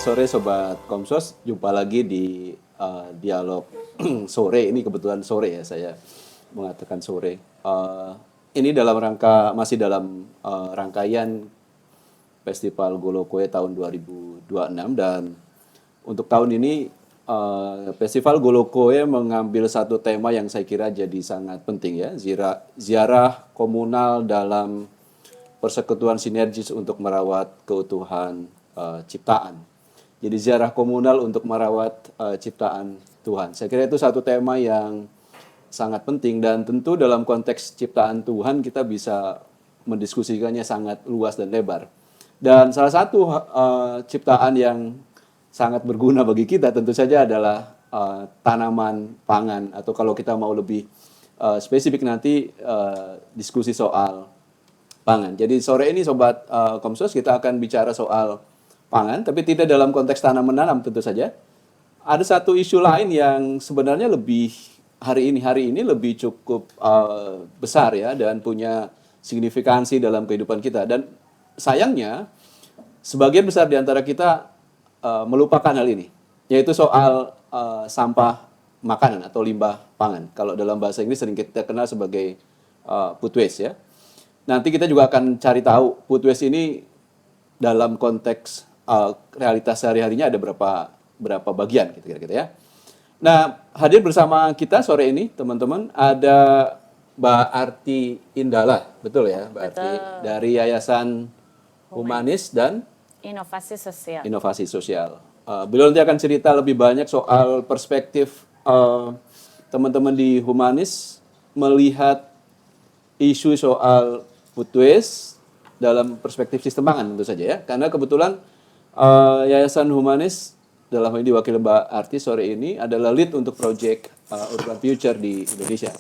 sore Sobat Komsos, jumpa lagi di dialog sore. Ini kebetulan sore ya, saya mengatakan sore. Ini dalam masih dalam rangkaian Festival Golokoe tahun 2026, dan untuk tahun ini Festival Golokoe mengambil satu tema yang saya kira jadi sangat penting ya, ziarah komunal dalam persekutuan sinergis untuk merawat keutuhan ciptaan. Jadi ziarah komunal untuk merawat ciptaan Tuhan. Saya kira itu satu tema yang sangat penting, dan tentu dalam konteks ciptaan Tuhan kita bisa mendiskusikannya sangat luas dan lebar. Dan salah satu ciptaan yang sangat berguna bagi kita tentu saja adalah tanaman pangan, atau kalau kita mau lebih spesifik nanti diskusi soal pangan. Jadi sore ini Sobat Komsos kita akan bicara soal pangan, tapi tidak dalam konteks tanam menanam tentu saja. Ada satu isu lain yang sebenarnya hari ini lebih cukup besar ya, dan punya signifikansi dalam kehidupan kita. Dan sayangnya sebagian besar di antara kita melupakan hal ini, yaitu soal sampah makanan atau limbah pangan. Kalau dalam bahasa Inggris sering kita kenal sebagai food waste ya. Nanti kita juga akan cari tahu food waste ini dalam konteks realitas sehari-harinya ada berapa bagian gitu kira-kira ya. Nah, hadir bersama kita sore ini teman-teman ada Mbak Arti Indala, betul ya Mbak Arti, dari Yayasan Humanis dan Inovasi Sosial. Beliau nanti akan cerita lebih banyak soal perspektif teman-teman di Humanis melihat isu soal food waste dalam perspektif sistem pangan tentu saja ya. Karena kebetulan Yayasan Humanis dalam hal ini diwakili Mbak Arti sore ini adalah lead untuk proyek Urban Future di Indonesia.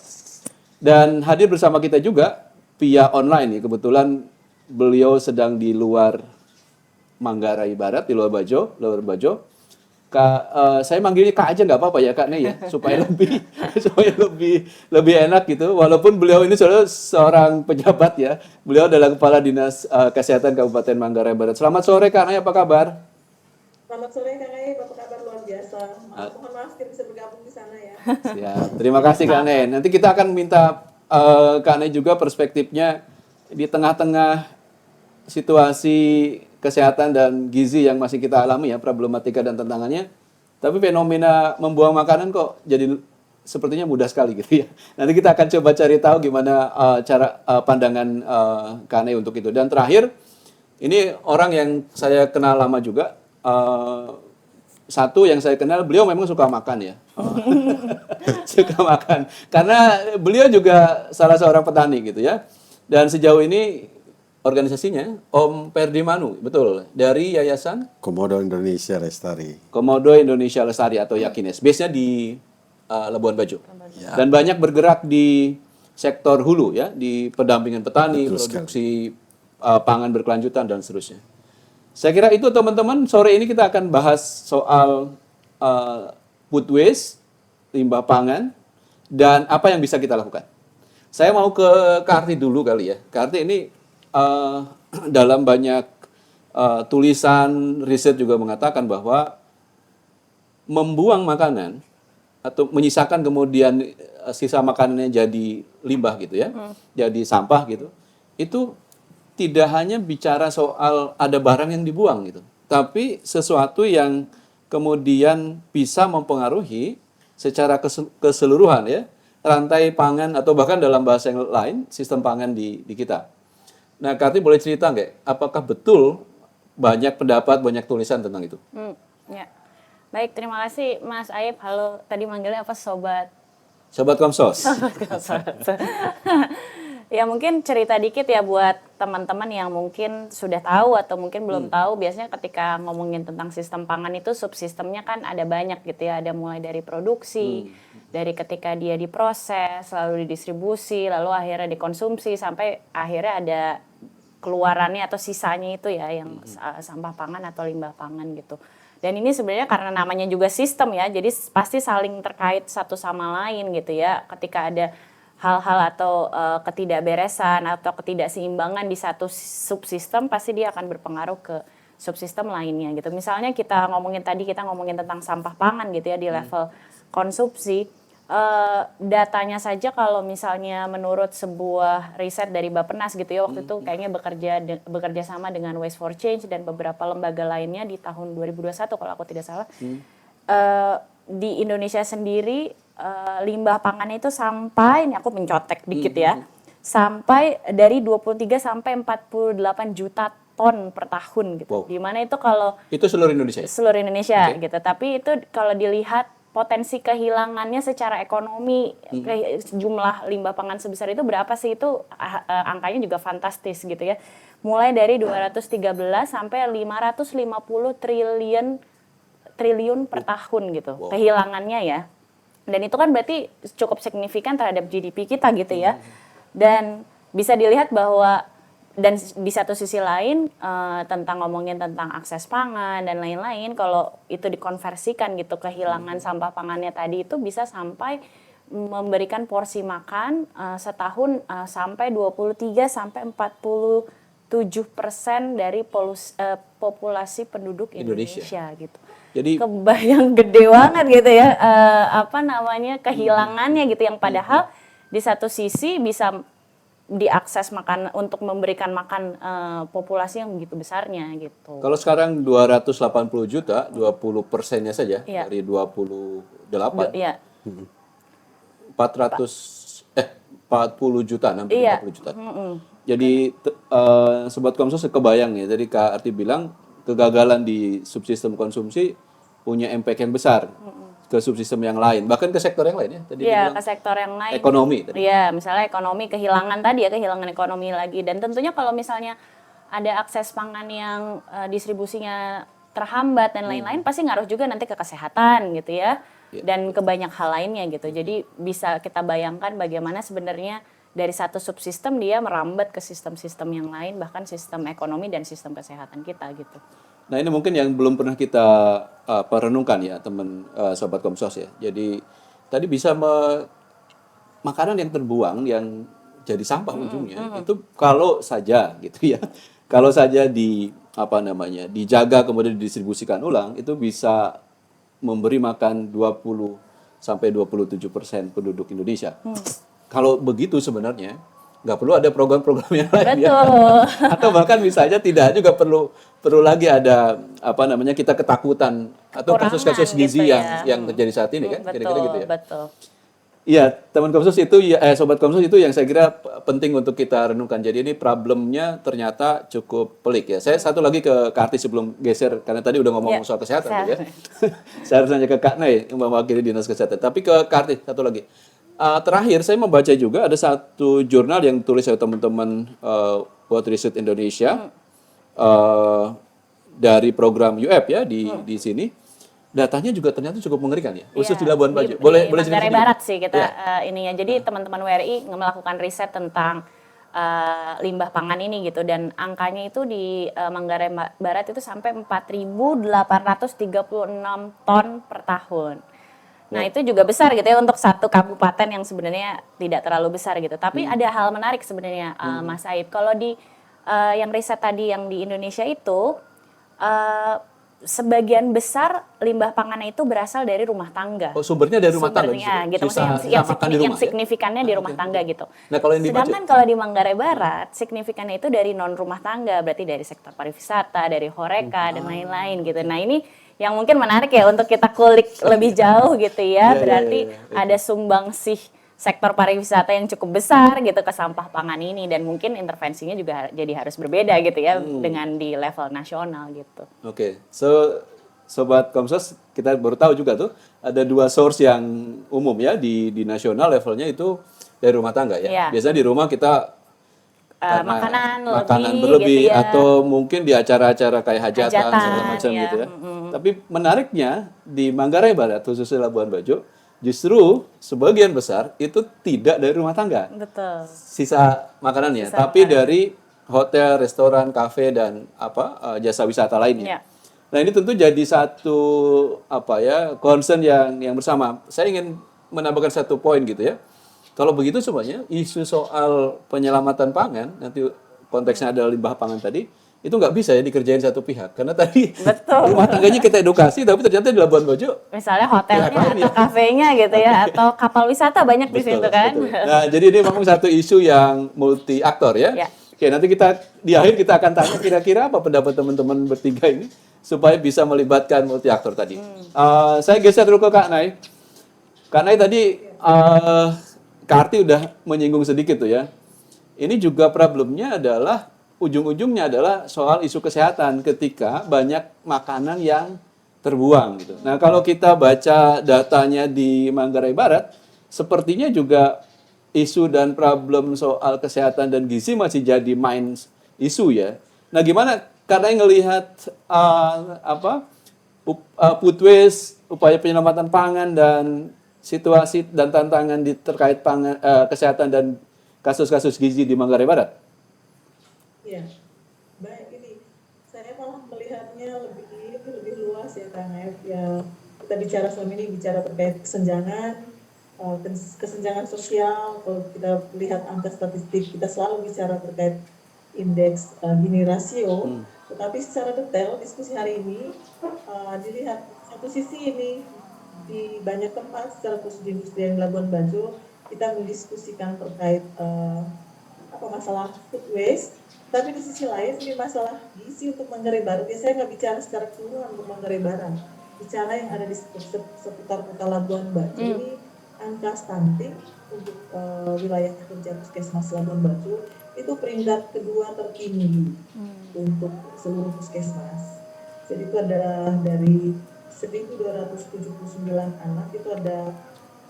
Dan hadir bersama kita juga via online ya. Kebetulan beliau sedang di luar Manggarai Barat, di luar Bajo. Saya manggilnya Kak aja nggak apa-apa ya Kak Nih ya, supaya lebih enak gitu. Walaupun beliau ini seorang pejabat ya, beliau adalah Kepala Dinas Kesehatan Kabupaten Manggarai Barat. Selamat sore Kak Nih, apa kabar? Selamat sore Kak Nih, apa kabar? Luar biasa. Mohon maaf tidak bisa bergabung di sana ya. Siap, terima kasih Kak Nih. Nanti kita akan minta Kak Nih juga perspektifnya di tengah-tengah situasi kesehatan dan gizi yang masih kita alami ya, problematika dan tantangannya. Tapi fenomena membuang makanan kok jadi sepertinya mudah sekali gitu ya. Nanti kita akan coba cari tahu gimana cara pandangan Kane untuk itu. Dan terakhir, ini orang yang saya kenal lama juga. Satu yang saya kenal, beliau memang suka makan ya. Suka makan. Karena beliau juga salah seorang petani gitu ya. Dan sejauh ini organisasinya Om Perdi Manu, betul, dari Yayasan Komodo Indonesia Lestari. Komodo Indonesia Lestari atau Yakines. Base-nya di Labuan Bajo. Ya. Dan banyak bergerak di sektor hulu ya, di pendampingan petani, produksi pangan berkelanjutan dan seterusnya. Saya kira itu teman-teman, sore ini kita akan bahas soal food waste, limbah pangan, dan apa yang bisa kita lakukan. Saya mau ke Karti dulu kali ya. Karti ini dalam banyak tulisan riset juga mengatakan bahwa membuang makanan atau menyisakan kemudian sisa makanannya jadi limbah gitu ya, jadi sampah gitu, itu tidak hanya bicara soal ada barang yang dibuang gitu, tapi sesuatu yang kemudian bisa mempengaruhi secara keseluruhan ya rantai pangan, atau bahkan dalam bahasa yang lain sistem pangan di kita. Nah, Karti boleh cerita nggak, apakah betul banyak pendapat, banyak tulisan tentang itu? Ya. Baik, terima kasih Mas Aib. Halo, tadi manggilnya apa Sobat Komsos. Ya mungkin cerita dikit ya buat teman-teman yang mungkin sudah tahu atau mungkin belum tahu. Biasanya ketika ngomongin tentang sistem pangan itu subsistemnya kan ada banyak gitu ya. Ada mulai dari produksi, dari ketika dia diproses, lalu didistribusi, lalu akhirnya dikonsumsi, sampai akhirnya ada keluarannya atau sisanya itu ya yang sampah pangan atau limbah pangan gitu. Dan ini sebenarnya karena namanya juga sistem ya, jadi pasti saling terkait satu sama lain gitu ya. Ketika ada hal-hal atau ketidakberesan atau ketidakseimbangan di satu subsistem, pasti dia akan berpengaruh ke subsistem lainnya gitu. Misalnya kita ngomongin tentang sampah pangan gitu ya di level konsumsi. Datanya saja kalau misalnya menurut sebuah riset dari Bappenas gitu ya waktu itu kayaknya bekerja sama dengan Waste for Change dan beberapa lembaga lainnya di tahun 2021 kalau aku tidak salah. Di Indonesia sendiri limbah pangan itu sampai, ini aku mencotek dikit ya, sampai dari 23 sampai 48 juta ton per tahun gitu. Wow. Dimana itu kalau Itu seluruh Indonesia ya? seluruh Indonesia Oke. gitu. Tapi itu kalau dilihat potensi kehilangannya secara ekonomi, jumlah limbah pangan sebesar itu berapa sih, itu angkanya juga fantastis gitu ya. Mulai dari 213 sampai 550 triliun per tahun gitu kehilangannya ya. Dan itu kan berarti cukup signifikan terhadap GDP kita gitu ya. Dan bisa dilihat bahwa dan di satu sisi lain ngomongin tentang akses pangan dan lain-lain, kalau itu dikonversikan gitu kehilangan sampah pangannya tadi itu bisa sampai memberikan porsi makan setahun sampai 23 sampai 47% dari populasi penduduk Indonesia gitu. Jadi Kebayang gede banget gitu ya kehilangannya gitu yang padahal di satu sisi bisa diakses makan untuk memberikan makan populasi yang begitu besarnya gitu. kalau sekarang 280 juta, 20%-nya saja Iya. dari 28, Iya. 40 juta, 60 Iya. juta. Jadi Sobat Komsos kebayang ya, jadi Kak Arti bilang kegagalan di subsistem konsumsi punya impact yang besar ke subsistem yang lain, bahkan ke sektor yang lain ya. Tadi Iya, dibilang ke sektor yang lain. ekonomi tadi. Iya, misalnya ekonomi, kehilangan tadi ya, kehilangan ekonomi lagi. Dan tentunya kalau misalnya ada akses pangan yang distribusinya terhambat dan lain-lain, pasti ngaruh juga nanti ke kesehatan gitu ya. Dan ke banyak hal lainnya gitu. Jadi bisa kita bayangkan bagaimana sebenarnya dari satu subsistem dia merambat ke sistem-sistem yang lain, bahkan sistem ekonomi dan sistem kesehatan kita gitu. Nah ini mungkin yang belum pernah kita perenungkan ya teman Sobat Komsos ya. Jadi tadi bisa makanan yang terbuang yang jadi sampah ujungnya itu kalau saja gitu ya, kalau saja dijaga kemudian didistribusikan ulang itu bisa memberi makan 20 sampai 27% penduduk Indonesia. Kalau begitu sebenarnya nggak perlu ada program-program yang lain ya. Atau bahkan misalnya tidak juga perlu lagi ada kita ketakutan atau kasus-kasus gizi gitu ya. yang terjadi saat ini kan, kira-kira gitu ya. Betul. Iya, teman Komsos itu Sobat Komsos itu yang saya kira penting untuk kita renungkan. Jadi ini problemnya ternyata cukup pelik ya. Saya satu lagi ke Kak Arti sebelum geser karena tadi udah ngomong soal kesehatan tuh ya. Saya harus nanya ke Kak Nay yang mewakili Dinas Kesehatan. Tapi ke Kak Arti satu lagi. Terakhir saya membaca juga ada satu jurnal yang tulis oleh teman-teman World Research Indonesia dari program UF ya di sini. Datanya juga ternyata cukup mengerikan ya, khusus di Labuan Bajo. Boleh di Manggarai cerita Barat sih kita Ya. ininya. Jadi teman-teman WRI melakukan riset tentang limbah pangan ini gitu, dan angkanya itu di Manggarai Barat itu sampai 4.836 ton per tahun. Nah itu juga besar gitu ya untuk satu kabupaten yang sebenarnya tidak terlalu besar gitu. Tapi ada hal menarik sebenarnya Mas Aib. Kalau di yang riset tadi yang di Indonesia itu sebagian besar limbah pangannya itu berasal dari rumah tangga. Oh, sumbernya dari rumah tangga Sumbernya justru? gitu, Sisa- maksudnya sisa makan di rumah, ya? signifikannya di rumah tangga gitu. Nah, kalau yang di Sedangkan Bajo? kalau di Manggarai Barat, signifikannya itu dari non rumah tangga, berarti dari sektor pariwisata, dari horeca dan lain-lain gitu. Nah ini yang mungkin menarik ya untuk kita kulik lebih jauh gitu ya. Berarti ada sumbangsih sektor pariwisata yang cukup besar gitu ke sampah pangan ini, dan mungkin intervensinya juga jadi harus berbeda gitu ya dengan di level nasional gitu. Oke, Sobat Komsos, kita baru tahu juga tuh ada dua source yang umum ya di nasional levelnya itu dari rumah tangga ya. Iya. Biasanya di rumah kita karena makanan berlebih gitu ya. atau mungkin di acara-acara kayak hajatan segala macam ya. gitu ya. Tapi menariknya di Manggarai Barat khususnya Labuan Bajo justru sebagian besar itu tidak dari rumah tangga. Betul. Sisa makanannya, tapi dari hotel, restoran, kafe dan jasa wisata lainnya. Ya. Nah, ini tentu jadi satu concern yang bersama. Saya ingin menambahkan satu poin gitu ya. Kalau begitu sebenarnya isu soal penyelamatan pangan, nanti konteksnya adalah limbah pangan tadi, itu nggak bisa ya dikerjain satu pihak. Karena tadi Betul. rumah tangganya kita edukasi, tapi ternyata di Labuan Bajo Misalnya hotelnya Pihak lain atau kafenya gitu ya, atau kapal wisata banyak di situ kan. betul. Nah, jadi ini memang satu isu yang multi aktor ya. Ya. Oke, nanti kita di akhir kita akan tanya kira-kira apa pendapat teman-teman bertiga ini supaya bisa melibatkan multi aktor tadi. Saya geser dulu ke Kak Nay. Kak Nay tadi Kak Arti udah menyinggung sedikit tuh ya. Ini juga problemnya adalah ujung-ujungnya adalah soal isu kesehatan ketika banyak makanan yang terbuang gitu. Nah, kalau kita baca datanya di Manggarai Barat, sepertinya juga isu dan problem soal kesehatan dan gizi masih jadi main isu ya. Nah, gimana karena ngelihat food waste, upaya penyelamatan pangan dan situasi dan tantangan terkait pangan, kesehatan dan kasus-kasus gizi di Manggarai Barat? Iya, baik ini. Saya malah melihatnya lebih luas ya Kang F. Ya, kita bicara selama ini bicara terkait kesenjangan sosial. Kalau kita lihat angka statistik, kita selalu bicara terkait indeks Gini rasio. Tetapi secara detail diskusi hari ini dilihat satu sisi ini di banyak tempat secara khusus di industri yang Labuan Bajo kita mendiskusikan terkait masalah food waste. Tapi di sisi lain ini masalah gizi untuk Manggarai Barat. Ya, saya nggak bicara secara keseluruhan untuk Manggarai Barat. Bicara yang ada di seputar kota Labuan Bajo. Ini angka stunting untuk wilayah kerja puskesmas Labuan Bajo itu peringkat kedua tertinggi untuk seluruh puskesmas. Jadi itu ada dari 1.279 anak itu ada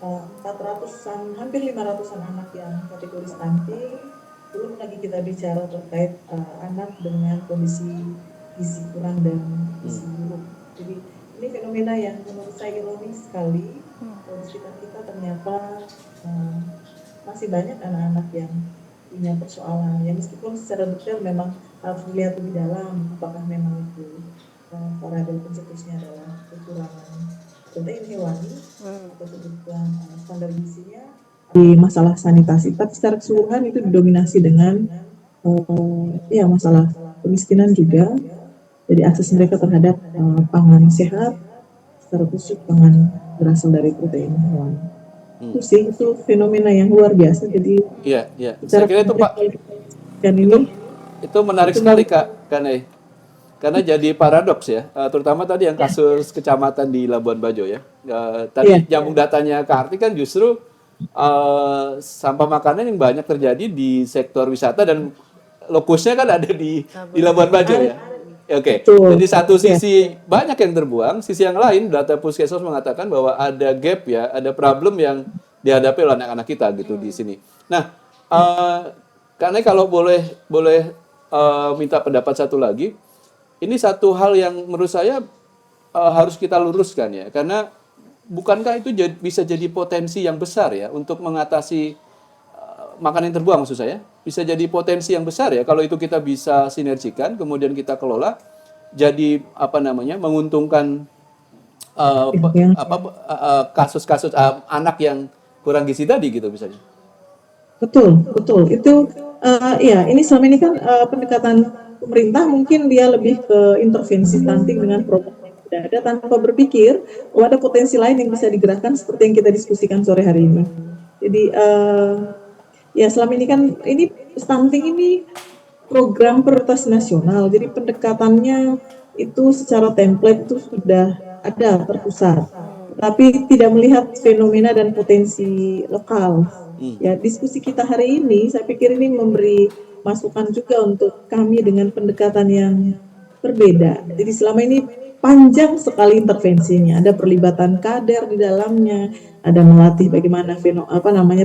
400-an, hampir 500-an anak yang kategori stunting. Belum lagi kita bicara terkait anak dengan kondisi gizi kurang dan gizi buruk. Jadi ini fenomena yang menurut saya ironis sekali. Kalau di sekitar kita ternyata masih banyak anak-anak yang punya persoalan. Ya meskipun secara detail memang harus dilihat lebih dalam apakah memang itu variabel pencetusnya adalah kekurangan protein hewani atau kebutuhan standar gizinya di masalah sanitasi, tapi secara keseluruhan itu didominasi dengan masalah kemiskinan juga. Jadi akses mereka terhadap pangan sehat, secara khusus pangan berasal dari protein hewani. Itu sih, itu fenomena yang luar biasa. Jadi iya. Saya kira itu Pak, dan ini itu menarik sekali Kak Nay. Karena jadi paradoks ya, terutama tadi yang kasus kecamatan di Labuan Bajo ya. Tadi nyambung datanya Kak Arti kan justru sampah makanan yang banyak terjadi di sektor wisata dan lokusnya kan ada di Labuan Bajo ya. Oke. Jadi satu sisi banyak yang terbuang, sisi yang lain data Puskesmas mengatakan bahwa ada gap ya, ada problem yang dihadapi oleh anak-anak kita gitu di sini. Nah, karena kalau boleh minta pendapat satu lagi, ini satu hal yang menurut saya harus kita luruskan ya, karena bukankah itu bisa jadi potensi yang besar ya untuk mengatasi makanan yang terbuang maksud saya? Bisa jadi potensi yang besar ya kalau itu kita bisa sinergikan, kemudian kita kelola jadi menguntungkan kasus-kasus anak yang kurang gizi tadi gitu misalnya. Betul. Itu ini selama ini kan pendekatan pemerintah mungkin dia lebih ke intervensi stunting dengan program yang sudah ada tanpa berpikir ada potensi lain yang bisa digerakkan seperti yang kita diskusikan sore hari ini. Jadi selama ini kan ini stunting ini program prioritas nasional. Jadi pendekatannya itu secara template itu sudah ada terpusat, tapi tidak melihat fenomena dan potensi lokal. Ya, diskusi kita hari ini saya pikir ini memberi masukan juga untuk kami dengan pendekatan yang berbeda. Jadi selama ini panjang sekali intervensinya, ada perlibatan kader di dalamnya, ada melatih bagaimana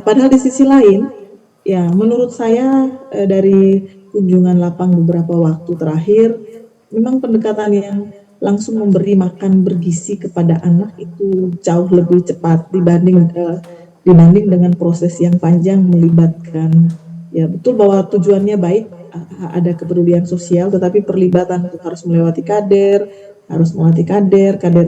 padahal di sisi lain ya menurut saya dari kunjungan lapang beberapa waktu terakhir memang pendekatan yang langsung memberi makan bergizi kepada anak itu jauh lebih cepat dibanding dengan proses yang panjang melibatkan, ya betul bahwa tujuannya baik, ada kepedulian sosial, tetapi perlibatan itu harus melewati kader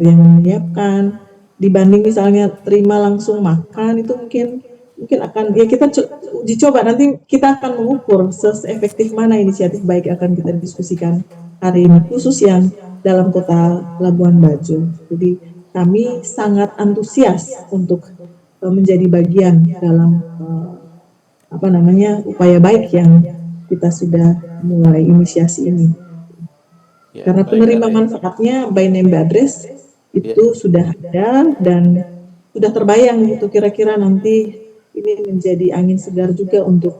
yang menyiapkan, dibanding misalnya terima langsung makan itu mungkin mungkin akan ya kita uji coba, nanti kita akan mengukur seefektif mana inisiatif baik akan kita diskusikan hari ini, khusus yang dalam kota Labuan Bajo. Jadi kami sangat antusias untuk menjadi bagian dalam upaya baik yang kita sudah mulai inisiasi ini. Ya, Karena baik, penerima Kak. manfaatnya by name by address itu sudah ada dan sudah terbayang gitu, kira-kira nanti ini menjadi angin segar juga untuk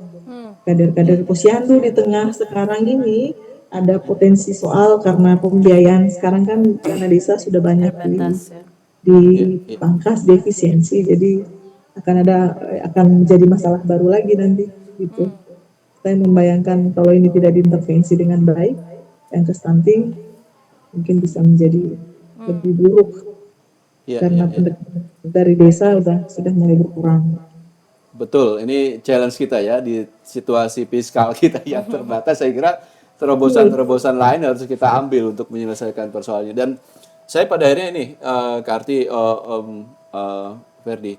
kader-kader posyandu di tengah sekarang ini ada potensi soal karena pembiayaan sekarang kan dana desa sudah banyak Terbatas ya. dipangkas, defisiensi, jadi akan menjadi masalah baru lagi nanti gitu. Saya membayangkan kalau ini tidak diintervensi dengan baik, yang ke stunting mungkin bisa menjadi lebih buruk Ya, karena ya, ya. dari desa sudah mulai berkurang. Betul, ini challenge kita ya di situasi fiskal kita yang terbatas. Saya kira terobosan-terobosan lain harus kita ambil untuk menyelesaikan persoalannya. Dan saya pada akhirnya ini, Karti, Ferdi,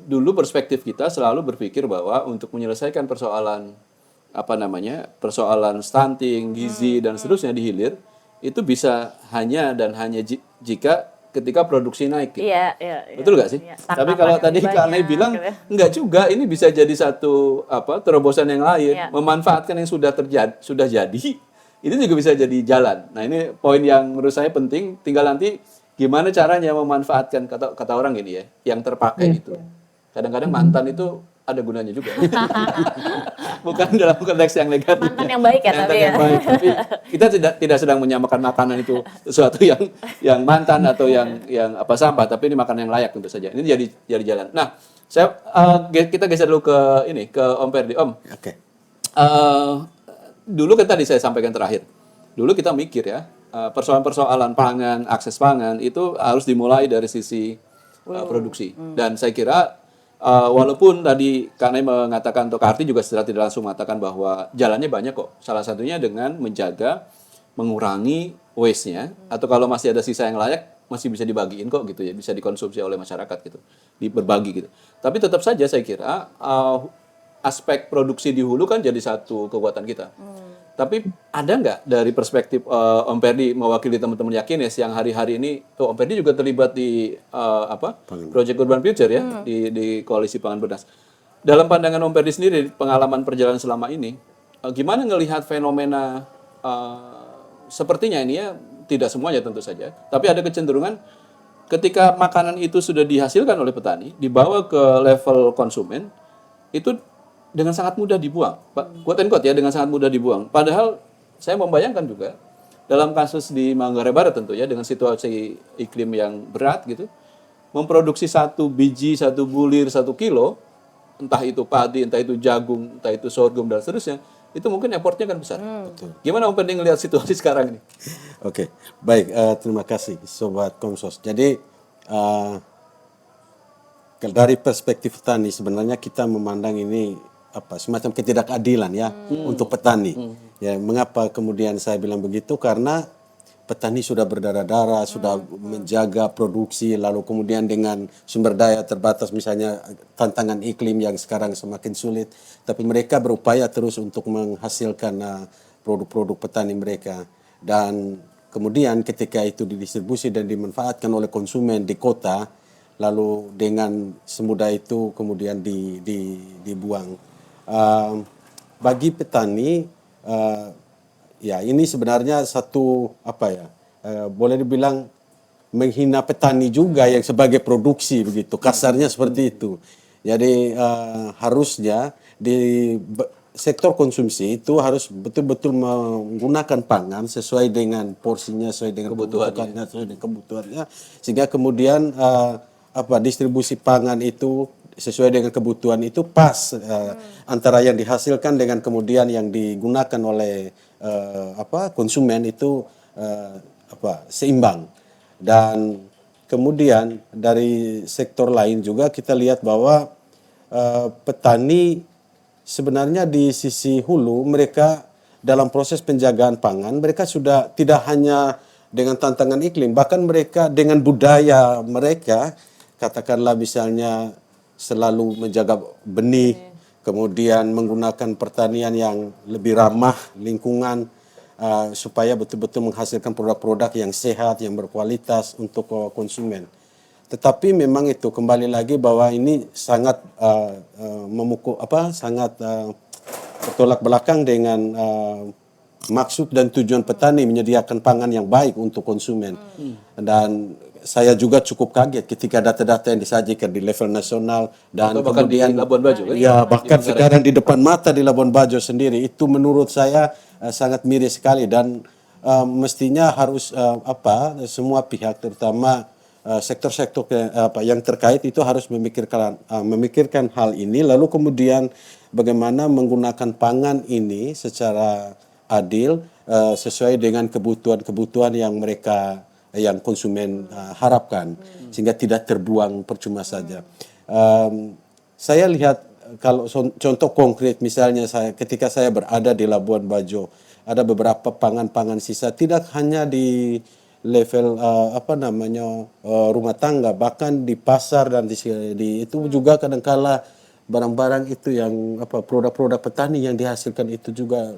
dulu perspektif kita selalu berpikir bahwa untuk menyelesaikan persoalan persoalan stunting, gizi dan seterusnya di hilir itu bisa hanya dan hanya jika ketika produksi naik. Gitu. Iya. Betul nggak sih? Iya, Tapi kalau tangkapan tadi lebih Kak Nai banyak, bilang gitu ya. enggak juga, ini bisa jadi satu terobosan yang lain, Iya. memanfaatkan yang sudah jadi, itu juga bisa jadi jalan. Nah, ini poin yang menurut saya penting, tinggal nanti gimana caranya memanfaatkan kata orang ini ya, yang terpakai itu. Kadang-kadang mantan itu ada gunanya juga. Bukan dalam konteks yang negatif. Mantan yang baik ya, Mantan tapi yang ya. baik. Tapi kita tidak sedang menyamakan makanan itu sesuatu yang mantan atau yang sampah, tapi ini makanan yang layak tentu saja. Ini jadi jalan. Nah, kita geser dulu ke Om Ferdi. Om. Oke. Dulu kan tadi saya sampaikan terakhir. Dulu kita mikir ya, persoalan-persoalan pangan, akses pangan itu harus dimulai dari sisi produksi. Dan saya kira walaupun tadi Kak Nai mengatakan atau Kak Arti juga secara tidak langsung mengatakan bahwa jalannya banyak kok. Salah satunya dengan menjaga, mengurangi waste-nya, atau kalau masih ada sisa yang layak masih bisa dibagiin kok gitu ya, bisa dikonsumsi oleh masyarakat gitu, berbagi gitu. Tapi tetap saja saya kira aspek produksi di hulu kan jadi satu kekuatan kita. Tapi ada nggak dari perspektif Om Ferdi mewakili teman-teman Yakines yang hari-hari ini, Om Ferdi juga terlibat di Project Urban Future ya, di Koalisi Pangan Bernas. Dalam pandangan Om Ferdi sendiri, pengalaman perjalanan selama ini, gimana ngelihat fenomena sepertinya ini ya, tidak semuanya tentu saja, tapi ada kecenderungan ketika makanan itu sudah dihasilkan oleh petani, dibawa ke level konsumen, itu dengan sangat mudah dibuang. Quote and quote ya, dengan sangat mudah dibuang. Padahal saya membayangkan juga dalam kasus di Manggarai Barat tentu ya, dengan situasi iklim yang berat gitu, memproduksi satu biji, satu bulir, 1 kilo, entah itu padi, entah itu jagung, entah itu sorghum dan seterusnya, itu mungkin effortnya kan besar. Betul. Gimana Om Ferdi ngelihat situasi sekarang ini? Oke, baik. Terima kasih Sobat Komsos. Jadi dari perspektif petani sebenarnya kita memandang ini semacam ketidakadilan ya untuk petani. Ya, mengapa kemudian saya bilang begitu? Karena petani sudah berdarah-darah, sudah menjaga produksi, lalu kemudian dengan sumber daya terbatas, misalnya tantangan iklim yang sekarang semakin sulit, tapi mereka berupaya terus untuk menghasilkan produk-produk petani mereka. Dan kemudian ketika itu didistribusi dan dimanfaatkan oleh konsumen di kota, lalu dengan semudah itu kemudian dibuang. Bagi petani, ya ini sebenarnya satu boleh dibilang menghina petani juga yang sebagai produksi begitu, kasarnya seperti itu. Jadi harusnya di sektor konsumsi itu harus betul-betul menggunakan pangan sesuai dengan porsinya, sesuai dengan kebutuhannya, sesuai dengan kebutuhannya, sehingga kemudian distribusi pangan itu sesuai dengan kebutuhan itu pas antara yang dihasilkan dengan kemudian yang digunakan oleh konsumen itu seimbang. Dan kemudian dari sektor lain juga kita lihat bahwa petani sebenarnya di sisi hulu mereka dalam proses penjagaan pangan mereka sudah tidak hanya dengan tantangan iklim, bahkan mereka dengan budaya mereka, katakanlah misalnya selalu menjaga benih, kemudian menggunakan pertanian yang lebih ramah lingkungan, supaya betul-betul menghasilkan produk-produk yang sehat, yang berkualitas untuk konsumen. Tetapi memang itu kembali lagi bahwa ini sangat sangat bertolak belakang dengan maksud dan tujuan petani menyediakan pangan yang baik untuk konsumen. Dan saya juga cukup kaget ketika data-data yang disajikan di level nasional dan Atau bahkan kemudian di Labuan Bajo kan? ya bahkan sekarang di depan mata di Labuan Bajo sendiri itu menurut saya sangat miris sekali, dan mestinya harus semua pihak terutama sektor-sektor yang terkait itu harus memikirkan hal ini, lalu kemudian bagaimana menggunakan pangan ini secara adil sesuai dengan kebutuhan-kebutuhan yang konsumen harapkan, sehingga tidak terbuang percuma saja. Saya lihat kalau contoh konkret misalnya ketika saya berada di Labuan Bajo, ada beberapa pangan-pangan sisa tidak hanya di level rumah tangga, bahkan di pasar dan di itu juga kadangkala barang-barang itu yang produk-produk petani yang dihasilkan itu juga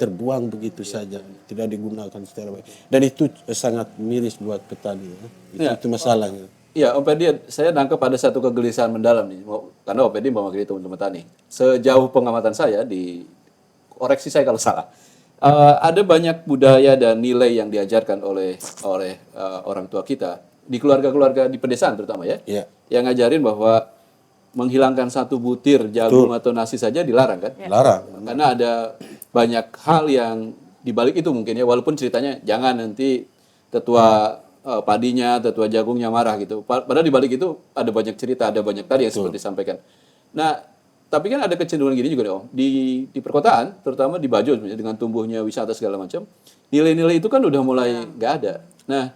terbuang begitu saja, tidak digunakan secara baik, dan itu sangat miris buat petani ya. Itu masalahnya. Iya, Om Pedi, saya nangkep ada satu kegelisahan mendalam nih, karena Om Pedi mewakili teman-teman tani. Sejauh pengamatan saya, koreksi saya kalau salah, ada banyak budaya dan nilai yang diajarkan oleh orang tua kita di keluarga-keluarga di pedesaan terutama ya, yang ngajarin bahwa menghilangkan satu butir jagung atau nasi saja dilarang kan? Larang. Karena ada banyak hal yang dibalik itu mungkin ya, walaupun ceritanya jangan nanti tetua padinya, tetua jagungnya marah gitu. Padahal dibalik itu ada banyak cerita, ada banyak tadi yang seperti disampaikan. Nah, tapi kan ada kecenderungan gini juga nih Om, di perkotaan, terutama di Bajo dengan tumbuhnya wisata segala macam, nilai-nilai itu kan udah mulai nggak ada. Nah,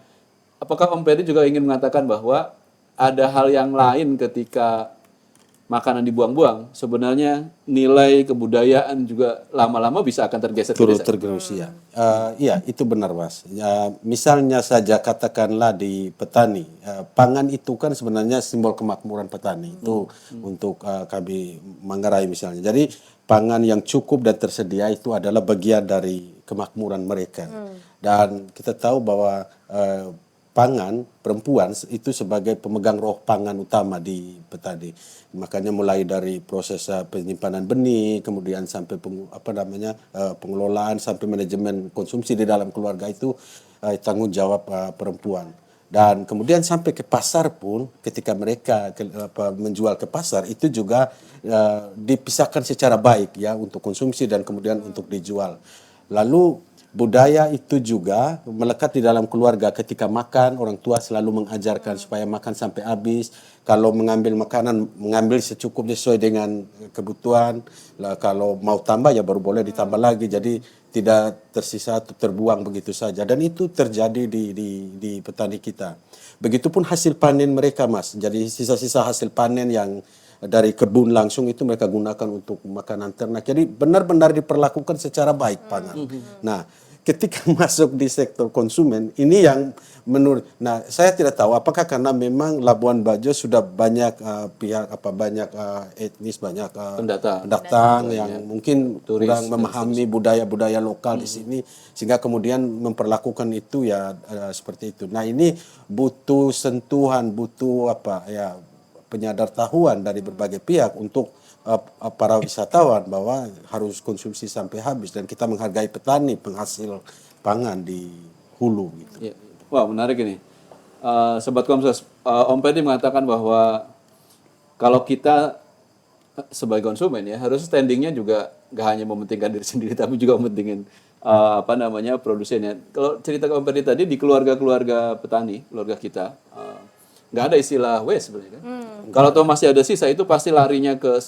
apakah Om Pedi juga ingin mengatakan bahwa ada hal yang lain ketika makanan dibuang-buang, sebenarnya nilai kebudayaan juga lama-lama bisa akan tergeser ke desa? Tergerus ya. Iya, itu benar Mas. Misalnya saja katakanlah di petani, pangan itu kan sebenarnya simbol kemakmuran petani. Itu untuk kami Manggarai misalnya. Jadi pangan yang cukup dan tersedia itu adalah bagian dari kemakmuran mereka. Dan kita tahu bahwa pangan, perempuan itu sebagai pemegang roh pangan utama di petani. Makanya mulai dari proses penyimpanan benih, kemudian sampai pengelolaan sampai manajemen konsumsi di dalam keluarga itu tanggung jawab perempuan. Dan kemudian sampai ke pasar pun ketika mereka menjual ke pasar itu juga dipisahkan secara baik ya untuk konsumsi dan kemudian untuk dijual. Lalu budaya itu juga melekat di dalam keluarga. Ketika makan, orang tua selalu mengajarkan supaya makan sampai habis. Kalau mengambil makanan, mengambil secukupnya sesuai dengan kebutuhan. Kalau mau tambah ya baru boleh ditambah lagi. Jadi tidak tersisa atau terbuang begitu saja. Dan itu terjadi di petani kita. Begitupun hasil panen mereka Mas. Jadi sisa-sisa hasil panen yang dari kebun langsung itu mereka gunakan untuk makanan ternak. Jadi benar-benar diperlakukan secara baik pangan. Nah, ketika masuk di sektor konsumen ini yang nah saya tidak tahu apakah karena memang Labuan Bajo sudah banyak banyak etnis, banyak pendatang yang mungkin kurang memahami budaya-budaya lokal di sini, sehingga kemudian memperlakukan itu ya seperti itu. Nah, ini butuh sentuhan, butuh penyadaran dari berbagai pihak untuk para wisatawan bahwa harus konsumsi sampai habis, dan kita menghargai petani penghasil pangan di hulu gitu. Ya. Wah, menarik ini. Sobat Komsos, Om Pedi mengatakan bahwa kalau kita sebagai konsumen ya harus standingnya juga nggak hanya mementingkan diri sendiri tapi juga mementingin produsennya. Kalau cerita Om Pedi tadi di keluarga-keluarga petani, keluarga kita nggak ada istilah waste sebenarnya kan. Kalau toh masih ada sisa itu pasti larinya ke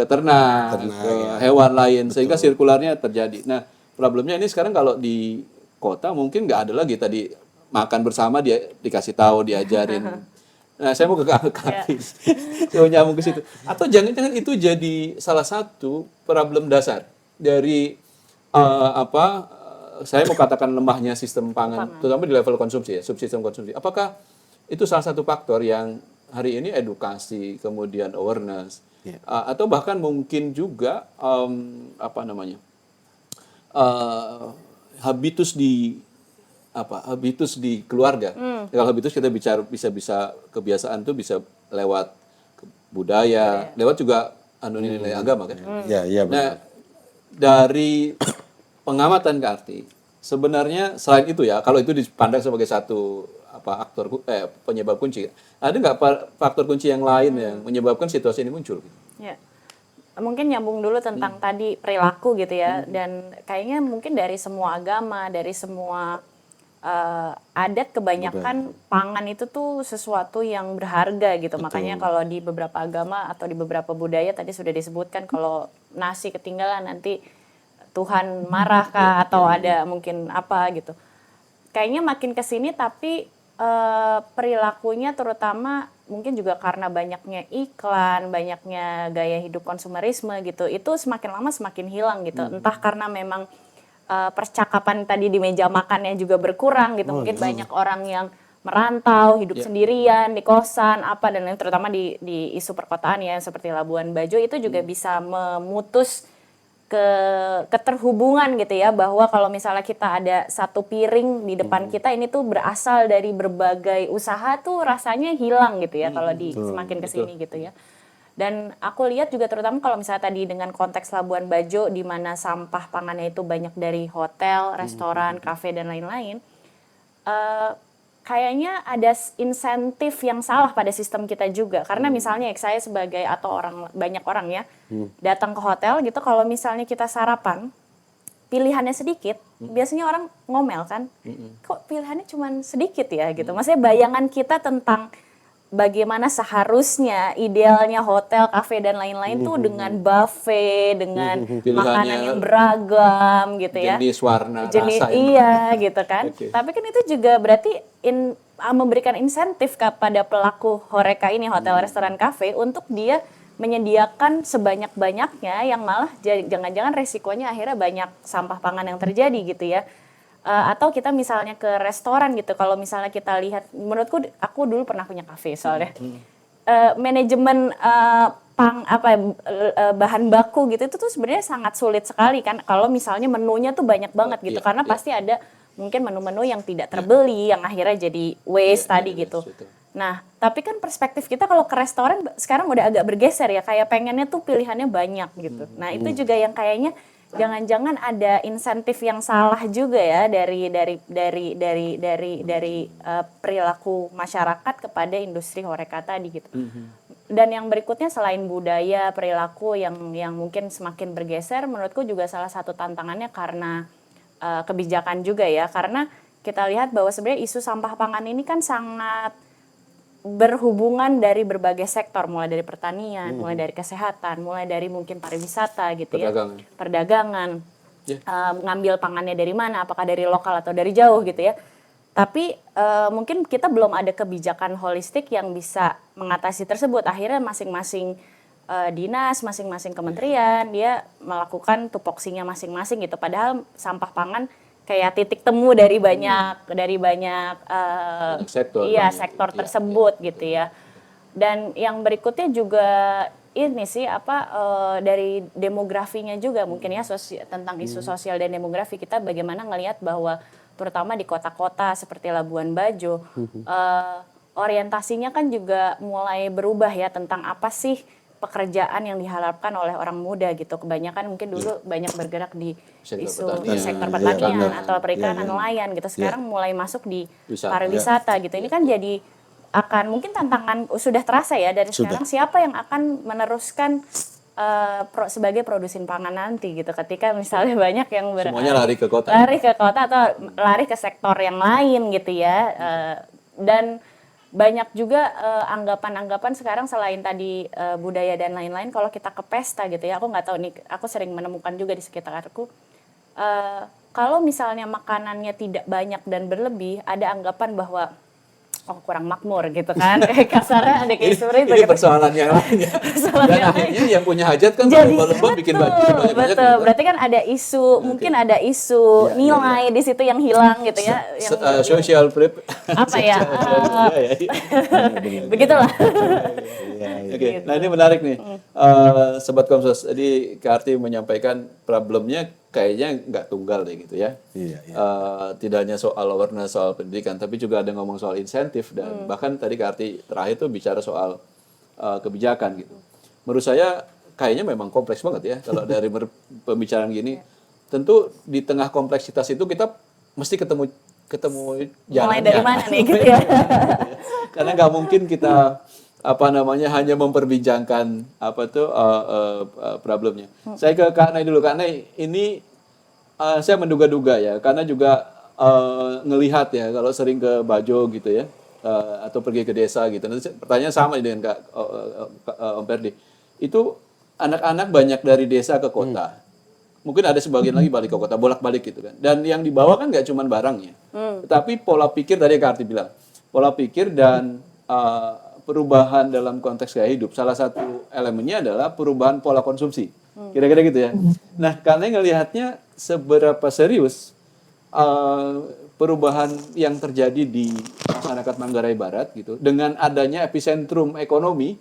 ternak, ke hewan lain, sehingga sirkularnya terjadi. Nah, problemnya ini sekarang kalau di kota mungkin nggak ada lagi tadi makan bersama, dia dikasih tahu, diajarin. Nah, saya mau ke Katis. Saya mau nyambung ke situ. Atau jangan-jangan itu jadi salah satu problem dasar dari saya mau katakan lemahnya sistem pangan, terutama di level konsumsi ya, subsistem konsumsi. Apakah itu salah satu faktor yang hari ini edukasi, kemudian awareness, Ya. atau bahkan mungkin juga apa namanya habitus di keluarga. Kalau habitus kita bisa kebiasaan tuh bisa lewat budaya, lewat juga nilai agama kan. Ya, ya betul. Nah, dari pengamatan Kak Arti, sebenarnya selain itu ya, kalau itu dipandang sebagai satu penyebab kunci, ada nggak faktor kunci yang lain yang menyebabkan situasi ini muncul? Ya. Mungkin nyambung dulu tentang tadi perilaku gitu ya, dan kayaknya mungkin dari semua agama, dari semua adat, kebanyakan pangan itu tuh sesuatu yang berharga gitu. Makanya kalau di beberapa agama atau di beberapa budaya tadi sudah disebutkan kalau nasi ketinggalan nanti Tuhan marah kah atau ada mungkin apa gitu. Kayaknya makin kesini tapi perilakunya terutama mungkin juga karena banyaknya iklan, banyaknya gaya hidup konsumerisme gitu, itu semakin lama semakin hilang gitu. Entah karena memang percakapan tadi di meja makannya juga berkurang gitu. Mungkin banyak orang yang merantau, hidup sendirian di kosan apa dan lain, terutama di isu perkotaan ya seperti Labuan Bajo itu juga bisa memutus keterhubungan gitu ya, bahwa kalau misalnya kita ada satu piring di depan kita ini tuh berasal dari berbagai usaha tuh rasanya hilang gitu ya kalau di semakin kesini gitu ya. Dan aku lihat juga terutama kalau misalnya tadi dengan konteks Labuan Bajo di mana sampah pangannya itu banyak dari hotel, restoran, kafe dan lain-lain. Kayaknya ada insentif yang salah pada sistem kita juga. Karena misalnya saya sebagai atau banyak orang ya datang ke hotel gitu, kalau misalnya kita sarapan pilihannya sedikit, biasanya orang ngomel kan, kok pilihannya cuma sedikit ya gitu. Maksudnya bayangan kita tentang bagaimana seharusnya idealnya hotel, kafe dan lain-lain tuh dengan buffet, dengan makanan yang beragam gitu ya. Jenis, warna, rasa. Iya gitu kan. Okay. Tapi kan itu juga berarti memberikan insentif kepada pelaku horeca ini, hotel, restoran, kafe untuk dia menyediakan sebanyak-banyaknya yang malah jangan-jangan resikonya akhirnya banyak sampah pangan yang terjadi gitu ya. Atau kita misalnya ke restoran gitu, kalau misalnya kita lihat, menurutku aku dulu pernah punya kafe soalnya manajemen bahan baku gitu itu tuh sebenarnya sangat sulit sekali kan kalau misalnya menunya tuh banyak banget gitu, karena pasti ada mungkin menu-menu yang tidak terbeli yang akhirnya jadi waste tadi gitu. Nah, tapi kan perspektif kita kalau ke restoran sekarang udah agak bergeser ya, kayak pengennya tuh pilihannya banyak gitu. Nah, itu juga yang kayaknya jangan-jangan ada insentif yang salah juga ya dari perilaku masyarakat kepada industri horeca tadi gitu. Dan yang berikutnya selain budaya, perilaku yang mungkin semakin bergeser, menurutku juga salah satu tantangannya karena kebijakan juga ya. Karena kita lihat bahwa sebenarnya isu sampah pangan ini kan sangat berhubungan dari berbagai sektor, mulai dari pertanian, mulai dari kesehatan, mulai dari mungkin pariwisata gitu perdagangan, ngambil pangannya dari mana, apakah dari lokal atau dari jauh gitu ya. Tapi mungkin kita belum ada kebijakan holistik yang bisa mengatasi tersebut. Akhirnya masing-masing dinas, masing-masing kementerian dia melakukan tupoksinya masing-masing gitu. Padahal sampah pangan kayak titik temu dari banyak sektor tersebut gitu ya. Dan yang berikutnya juga ini sih dari demografinya juga mungkin ya, tentang isu sosial dan demografi kita bagaimana ngelihat bahwa terutama di kota-kota seperti Labuan Bajo orientasinya kan juga mulai berubah ya tentang apa sih pekerjaan yang diharapkan oleh orang muda gitu. Kebanyakan mungkin dulu banyak bergerak di sektor pertanian atau perikanan, nelayan gitu. Sekarang mulai masuk di pariwisata gitu. Ini kan jadi akan mungkin tantangan sudah terasa ya dari sekarang, siapa yang akan meneruskan sebagai produsen pangan nanti gitu. Ketika misalnya banyak yang semuanya lari ke kota atau lari ke sektor yang lain gitu ya. Dan banyak juga anggapan-anggapan sekarang selain tadi budaya dan lain-lain, kalau kita ke pesta gitu ya, aku nggak tahu nih, aku sering menemukan juga di sekitarku, kalau misalnya makanannya tidak banyak dan berlebih, ada anggapan bahwa kurang makmur gitu kan. Kayak kasarnya ada kayak suri Ini persoalan yang lain ya. Dan akhirnya yang punya hajat kan berlomba-lomba bikin baju banyak-banyak. betul. Berarti kan ada isu, mungkin ada isu nilai di situ yang hilang gitu ya. Yang Social flip. apa ya? Iya, iya. Begitulah. Oke, nah ini menarik nih, Sobat Komsos. Jadi Kak Arti menyampaikan problemnya kayaknya nggak tunggal deh gitu ya. Iya, iya. Tidak hanya soal awareness, soal pendidikan, tapi juga ada ngomong soal insentif dan bahkan tadi Kak Arti terakhir tuh bicara soal kebijakan gitu. Menurut saya kayaknya memang kompleks banget ya kalau dari pembicaraan gini. Tentu di tengah kompleksitas itu kita mesti ketemu jalan. Mulai dari mana nih gitu ya? Karena nggak mungkin kita hanya memperbincangkan problemnya. Saya ke Kak Nay dulu. Kak Nay, ini saya menduga-duga ya, karena juga ngelihat ya kalau sering ke Bajo gitu ya, atau pergi ke desa gitu. Nanti pertanyaan sama dengan Om Perdi. Itu anak-anak banyak dari desa ke kota. Mungkin ada sebagian lagi balik ke kota, bolak-balik gitu kan. Dan yang dibawa kan nggak cuma barangnya, tetapi pola pikir tadi Kak Arti bilang, pola pikir dan perubahan dalam konteks gaya hidup. Salah satu elemennya adalah perubahan pola konsumsi. Kira-kira gitu ya. Nah, karena ngelihatnya seberapa serius perubahan yang terjadi di masyarakat Manggarai Barat gitu, dengan adanya epicentrum ekonomi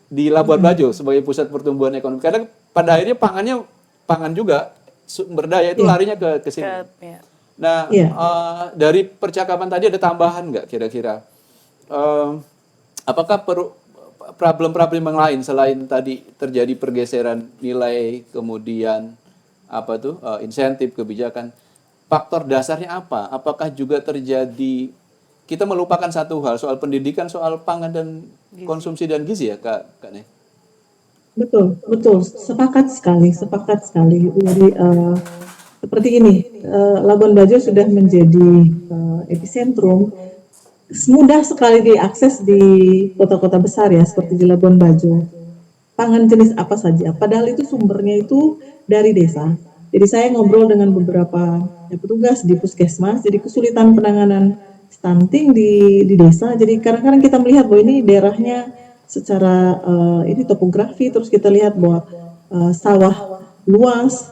di Labuan Bajo sebagai pusat pertumbuhan ekonomi. Karena pada akhirnya pangan juga sumber daya itu larinya ke sini. Nah, dari percakapan tadi ada tambahan nggak kira-kira? Apakah problem-problem yang lain selain tadi terjadi pergeseran nilai, kemudian insentif, kebijakan, faktor dasarnya apa? Apakah juga terjadi kita melupakan satu hal soal pendidikan, soal pangan dan konsumsi dan gizi ya, Kak Nih? Betul, sepakat sekali. Jadi seperti ini, Labuan Bajo sudah menjadi epicentrum, mudah sekali diakses di kota-kota besar ya, seperti di Labuan Bajo. Pangan jenis apa saja, padahal itu sumbernya itu dari desa. Jadi saya ngobrol dengan beberapa petugas di puskesmas, jadi kesulitan penanganan stunting di desa. Jadi kadang-kadang kita melihat bahwa ini daerahnya secara ini topografi, terus kita lihat bahwa sawah luas,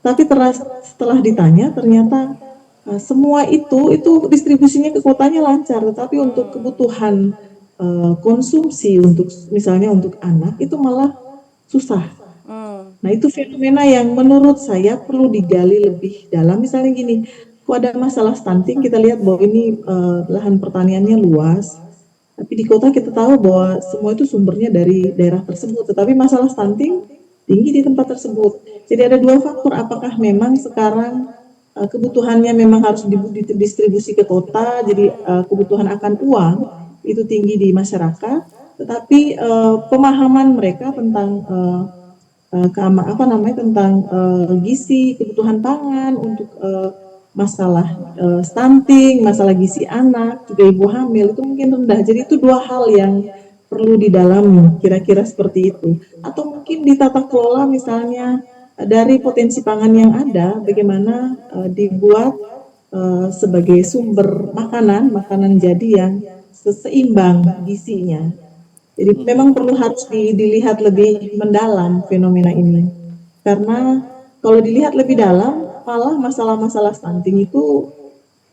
tapi setelah ditanya ternyata semua itu distribusinya ke kotanya lancar, tetapi untuk kebutuhan konsumsi misalnya untuk anak itu malah susah. Nah, itu fenomena yang menurut saya perlu digali lebih dalam. Misalnya gini, kalau ada masalah stunting, kita lihat bahwa ini lahan pertaniannya luas, tapi di kota kita tahu bahwa semua itu sumbernya dari daerah tersebut, tetapi masalah stunting tinggi di tempat tersebut. Jadi ada dua faktor, apakah memang sekarang kebutuhannya memang harus didistribusi ke kota, jadi kebutuhan akan uang itu tinggi di masyarakat, tetapi pemahaman mereka tentang tentang gizi, kebutuhan pangan untuk masalah stunting, masalah gizi anak, juga ibu hamil itu mungkin rendah. Jadi itu dua hal yang perlu didalami, kira-kira seperti itu. Atau mungkin di tata kelola misalnya dari potensi pangan yang ada, bagaimana dibuat sebagai sumber makanan jadi yang seimbang gizinya. Jadi memang harus dilihat lebih mendalam fenomena ini. Karena kalau dilihat lebih dalam, malah masalah-masalah stunting itu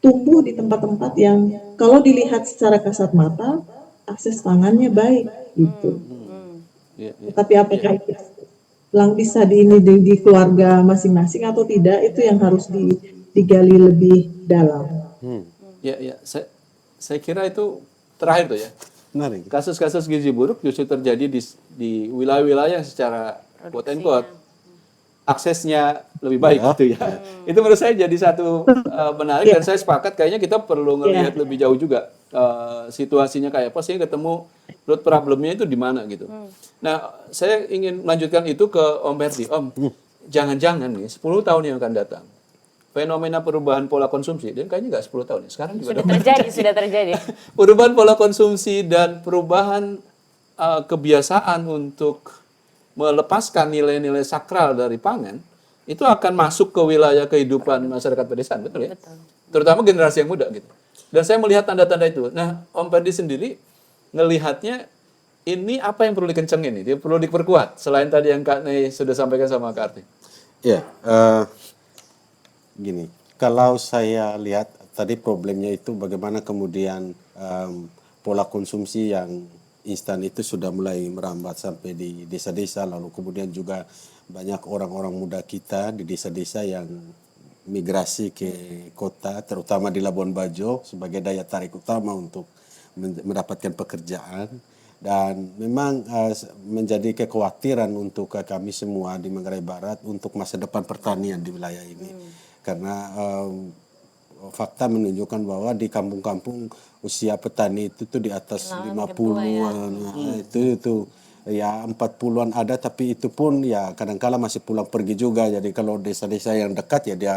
tumbuh di tempat-tempat yang kalau dilihat secara kasat mata, akses pangannya baik gitu. Tapi apakah itu bisa di keluarga masing-masing atau tidak, itu yang harus digali lebih dalam. Ya, saya kira itu terakhir tuh ya. Menarik. Kasus-kasus gizi buruk justru terjadi di wilayah-wilayah yang secara quote and quote aksesnya lebih baik gitu ya. Itu menurut saya jadi satu menarik dan saya sepakat kayaknya kita perlu ngelihat lebih jauh juga situasinya kayak apa sih, ketemu root problemnya itu di mana gitu. Nah, saya ingin melanjutkan itu ke Om Perdi. Om, jangan-jangan nih 10 tahun yang akan datang fenomena perubahan pola konsumsi, dan kayaknya nggak 10 tahun ya, sekarang juga sudah terjadi. Perubahan pola konsumsi dan perubahan kebiasaan untuk melepaskan nilai-nilai sakral dari pangan, itu akan masuk ke wilayah kehidupan masyarakat pedesaan, betul ya? Betul. Terutama generasi yang muda gitu. Dan saya melihat tanda-tanda itu. Nah, Om Ferdi sendiri ngelihatnya ini apa yang perlu dikencengin nih? Dia perlu diperkuat selain tadi yang Kak Nei sudah sampaikan sama Kak Arti. Ya, gini, kalau saya lihat tadi problemnya itu bagaimana kemudian pola konsumsi yang instan itu sudah mulai merambat sampai di desa-desa, lalu kemudian juga banyak orang-orang muda kita di desa-desa yang migrasi ke kota, terutama di Labuan Bajo sebagai daya tarik utama untuk mendapatkan pekerjaan. Dan memang menjadi kekhawatiran untuk kami semua di Manggarai Barat untuk masa depan pertanian di wilayah ini. Karena fakta menunjukkan bahwa di kampung-kampung usia petani itu tuh di atas 50-an. Itu ya 40-an ada, tapi itu pun ya kadangkala masih pulang pergi juga. Jadi kalau desa-desa yang dekat ya dia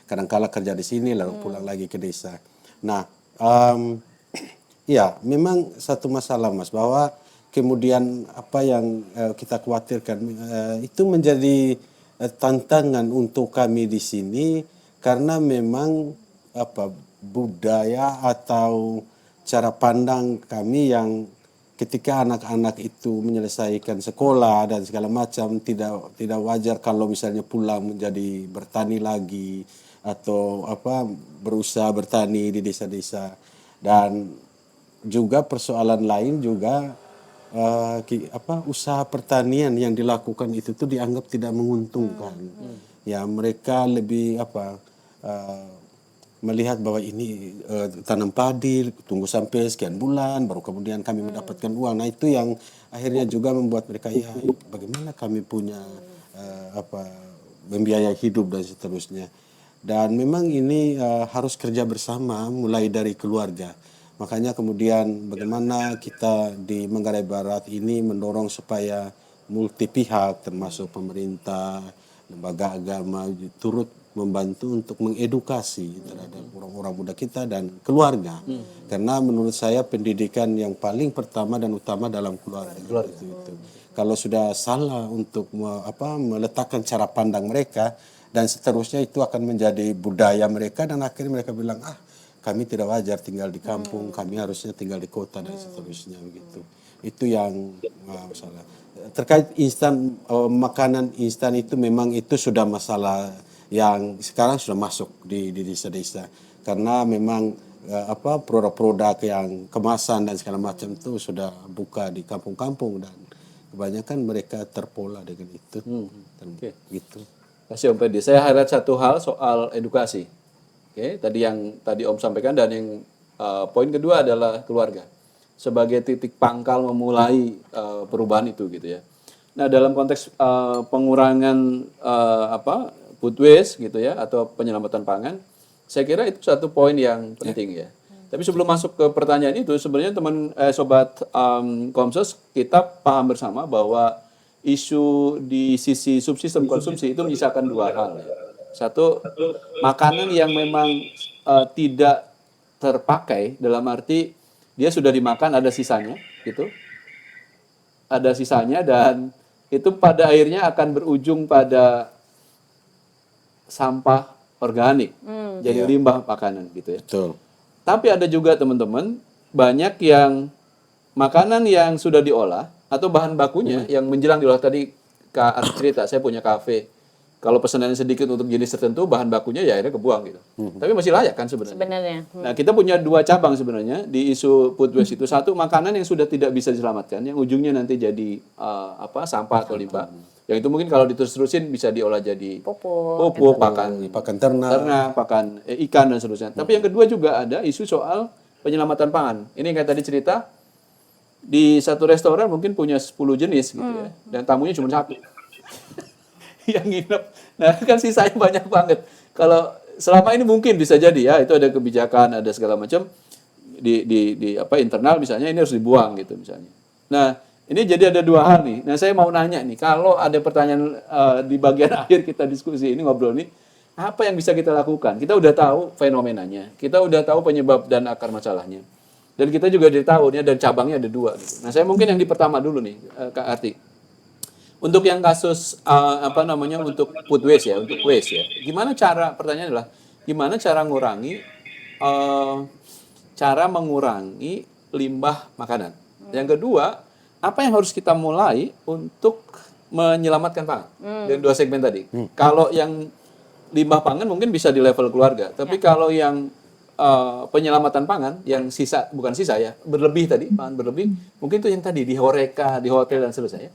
kadangkala kerja di sini lalu pulang lagi ke desa. Nah, ya, memang satu masalah Mas bahwa kemudian apa yang kita khawatirkan itu menjadi tantangan untuk kami di sini karena memang apa budaya atau cara pandang kami yang ketika anak-anak itu menyelesaikan sekolah dan segala macam tidak wajar kalau misalnya pulang menjadi bertani lagi atau apa berusaha bertani di desa-desa. Dan juga persoalan lain juga usaha pertanian yang dilakukan itu tuh dianggap tidak menguntungkan. Ya mereka lebih melihat bahwa ini tanam padi tunggu sampai sekian bulan baru kemudian kami mendapatkan uang. Nah itu yang akhirnya juga membuat mereka ya bagaimana kami punya membiayai hidup dan seterusnya. Dan memang ini harus kerja bersama mulai dari keluarga. Makanya kemudian bagaimana kita di Manggarai Barat ini mendorong supaya multi pihak termasuk pemerintah, lembaga agama turut membantu untuk mengedukasi terhadap orang-orang muda kita dan keluarga. Karena menurut saya pendidikan yang paling pertama dan utama dalam keluarga. Itu. Kalau sudah salah untuk meletakkan cara pandang mereka dan seterusnya itu akan menjadi budaya mereka dan akhirnya mereka bilang kami tidak wajar tinggal di kampung, kami harusnya tinggal di kota dan seterusnya begitu. Itu yang masalah. Terkait makanan instan itu memang itu sudah masalah yang sekarang sudah masuk di desa-desa karena memang produk-produk yang kemasan dan segala macam itu sudah buka di kampung-kampung dan kebanyakan mereka terpola dengan itu. Gitu. Kasih Om Ferdi. Saya highlight satu hal soal edukasi. Tadi Om sampaikan dan yang poin kedua adalah keluarga sebagai titik pangkal memulai perubahan itu gitu ya. Nah dalam konteks pengurangan food waste gitu ya atau penyelamatan pangan, saya kira itu satu poin yang penting ya. Tapi sebelum masuk ke pertanyaan itu sebenarnya sobat Komsos kita paham bersama bahwa isu di sisi subsistem konsumsi itu menyisakan dua hal ya. Satu, makanan yang memang tidak terpakai dalam arti dia sudah dimakan ada sisanya gitu. Ada sisanya dan itu pada akhirnya akan berujung pada sampah organik. Jadi limbah makanan gitu ya. Betul. Tapi ada juga teman-teman banyak yang makanan yang sudah diolah atau bahan bakunya yang menjelang diolah tadi Kak Ars cerita saya punya kafe. Kalau pesanannya sedikit untuk jenis tertentu, bahan bakunya ya akhirnya kebuang gitu. Tapi masih layak kan sebenarnya. Nah kita punya dua cabang sebenarnya di isu food waste itu. Satu, makanan yang sudah tidak bisa diselamatkan, yang ujungnya nanti jadi sampah atau limbah. Yang itu mungkin kalau diterus-terusin bisa diolah jadi pupuk, pakan ternak, pakan ikan dan seterusnya. Tapi yang kedua juga ada isu soal penyelamatan pangan. Ini yang kayak tadi cerita, di satu restoran mungkin punya 10 jenis gitu ya. Dan tamunya cuma satu. Yang nginep. Nah, kan sisanya banyak banget. Kalau selama ini mungkin bisa jadi ya, itu ada kebijakan, ada segala macam di internal misalnya ini harus dibuang gitu misalnya. Nah, ini jadi ada dua hal nih. Nah, saya mau nanya nih, kalau ada pertanyaan di bagian akhir kita diskusi ini ngobrol nih, apa yang bisa kita lakukan? Kita udah tahu fenomenanya, kita udah tahu penyebab dan akar masalahnya. Dan kita juga udah tahu nih dan cabangnya ada dua gitu. Nah, saya mungkin yang di pertama dulu nih, Kak Arti. Untuk yang kasus untuk food waste ya, untuk waste ya. Pertanyaannya adalah gimana cara ngurangi cara mengurangi limbah makanan. Yang kedua, apa yang harus kita mulai untuk menyelamatkan pangan? Dengan 2 segmen tadi. Kalau yang limbah pangan mungkin bisa di level keluarga, tapi kalau yang penyelamatan pangan yang bukan sisa ya, berlebih tadi, pangan berlebih, mungkin itu yang tadi di horeca, di hotel dan seterusnya.